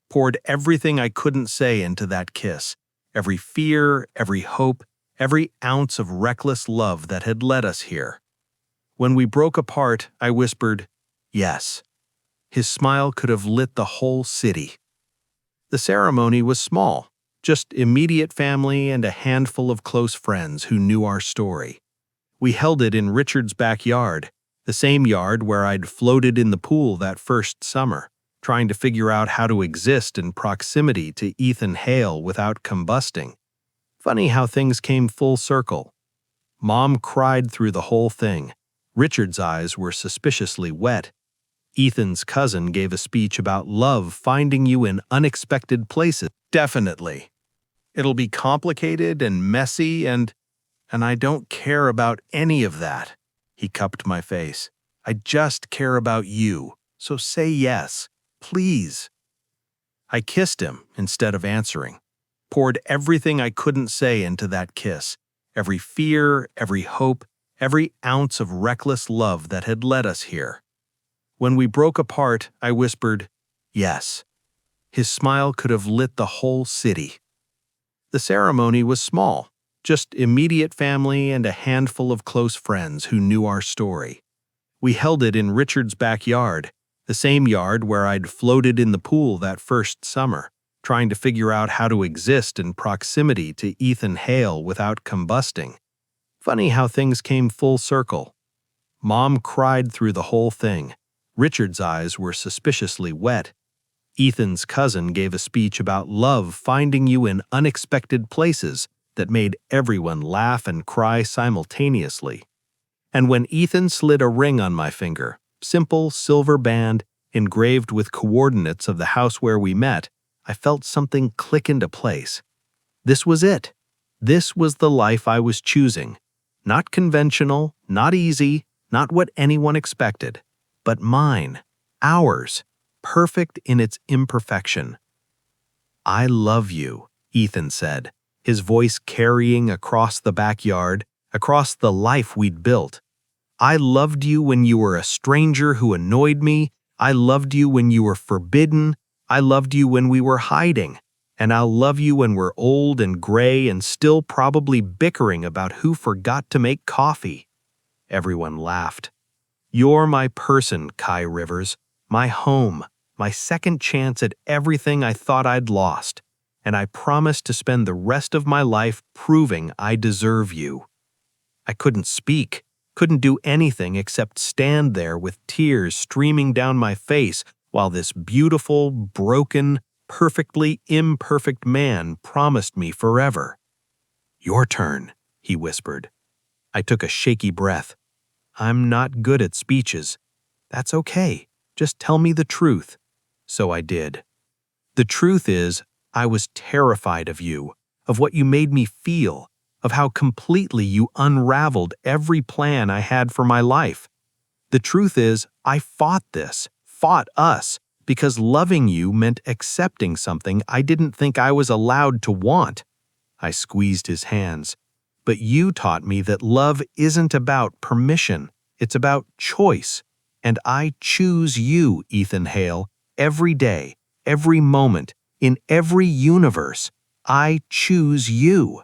Speaker 1: poured everything I couldn't say into that kiss, every fear, every hope, every ounce of reckless love that had led us here. When we broke apart, I whispered, "Yes." His smile could have lit the whole city. The ceremony was small, just immediate family and a handful of close friends who knew our story. We held it in Richard's backyard, the same yard where I'd floated in the pool that first summer, trying to figure out how to exist in proximity to Ethan Hale without combusting. Funny how things came full circle. Mom cried through the whole thing. Richard's eyes were suspiciously wet. Ethan's cousin gave a speech about love finding you in unexpected places. "Definitely. It'll be complicated and messy and I don't care about any of that." He cupped my face. "I just care about you. So say yes, please." I kissed him instead of answering, poured everything I couldn't say into that kiss, every fear, every hope, every ounce of reckless love that had led us here. When we broke apart, I whispered, "Yes." His smile could have lit the whole city. The ceremony was small, just immediate family and a handful of close friends who knew our story. We held it in Richard's backyard, the same yard where I'd floated in the pool that first summer, trying to figure out how to exist in proximity to Ethan Hale without combusting. Funny how things came full circle. Mom cried through the whole thing. Richard's eyes were suspiciously wet. Ethan's cousin gave a speech about love finding you in unexpected places that made everyone laugh and cry simultaneously. And when Ethan slid a ring on my finger, simple silver band engraved with coordinates of the house where we met, I felt something click into place. This was it. This was the life I was choosing. Not conventional, not easy, not what anyone expected, but mine, ours, perfect in its imperfection. "I love you," Ethan said, his voice carrying across the backyard, across the life we'd built. "I loved you when you were a stranger who annoyed me. I loved you when you were forbidden. I loved you when we were hiding. And I'll love you when we're old and gray and still probably bickering about who forgot to make coffee." Everyone laughed. "You're my person, Kai Rivers, my home, my second chance at everything I thought I'd lost, and I promise to spend the rest of my life proving I deserve you." I couldn't speak. Couldn't do anything except stand there with tears streaming down my face while this beautiful, broken, perfectly imperfect man promised me forever. "Your turn," he whispered. I took a shaky breath. "I'm not good at speeches." "That's okay. Just tell me the truth." So I did. "The truth is, I was terrified of you, of what you made me feel, of how completely you unraveled every plan I had for my life. The truth is, I fought us, because loving you meant accepting something I didn't think I was allowed to want." I squeezed his hands. "But you taught me that love isn't about permission, it's about choice. And I choose you, Ethan Hale, every day, every moment, in every universe. I choose you."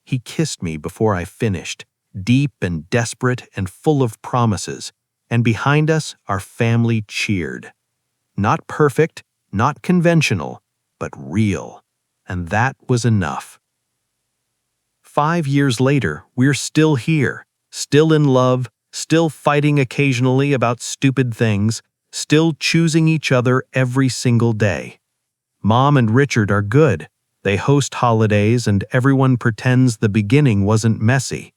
Speaker 1: He kissed me before I finished, deep and desperate and full of promises, and behind us our family cheered. Not perfect, not conventional, but real. And that was enough. 5 years later, we're still here, still in love, still fighting occasionally about stupid things, still choosing each other every single day. Mom and Richard are good. They host holidays and everyone pretends the beginning wasn't messy.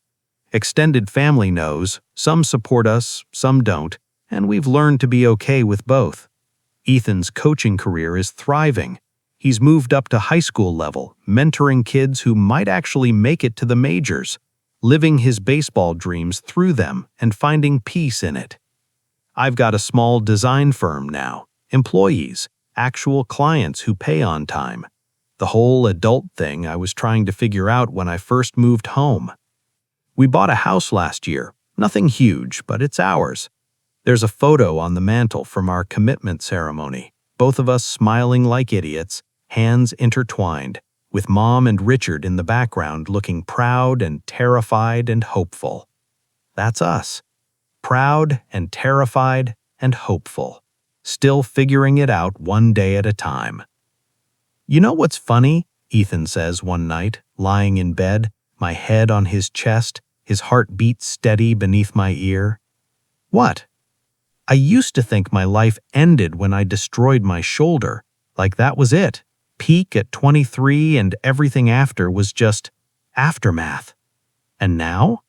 Speaker 1: Extended family knows, some support us, some don't, and we've learned to be okay with both. Ethan's coaching career is thriving. He's moved up to high school level, mentoring kids who might actually make it to the majors, living his baseball dreams through them and finding peace in it. I've got a small design firm now, employees, actual clients who pay on time. The whole adult thing I was trying to figure out when I first moved home. We bought a house last year, nothing huge, but it's ours. There's a photo on the mantle from our commitment ceremony, both of us smiling like idiots, hands intertwined, with Mom and Richard in the background looking proud and terrified and hopeful. That's us. Proud and terrified and hopeful, still figuring it out one day at a time. "You know what's funny?" Ethan says one night, lying in bed, my head on his chest, his heartbeat steady beneath my ear. "What?" "I used to think my life ended when I destroyed my shoulder, like that was it. Peak at 23 and everything after was just aftermath. And now?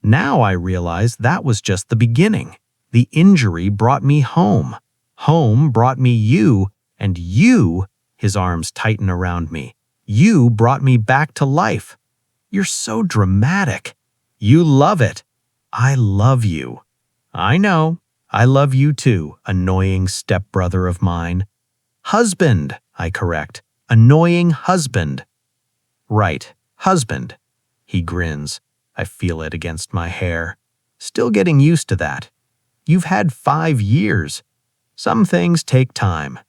Speaker 1: Now I realize that was just the beginning. The injury brought me home. Home brought me you, and you," his arms tighten around me, "you brought me back to life. You're so dramatic. You love it. I love you." "I know. I love you too, annoying stepbrother of mine." "Husband," I correct. "Annoying husband." "Right, husband." He grins. I feel it against my hair. "Still getting used to that. You've had 5 years. Some things take time."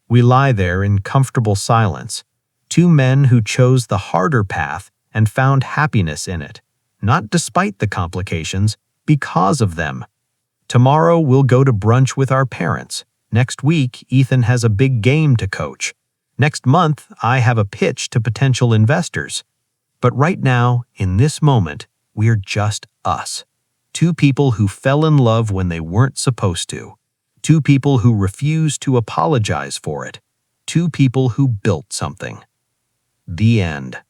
Speaker 1: We lie there in comfortable silence, two men who chose the harder path and found happiness in it, not despite the complications, because of them. Tomorrow we'll go to brunch with our parents. Next week, Ethan has a big game to coach. Next month, I have a pitch to potential investors. But right now, in this moment, we're just us. Two people who fell in love when they weren't supposed to. Two people who refused to apologize for it. Two people who built something. The end.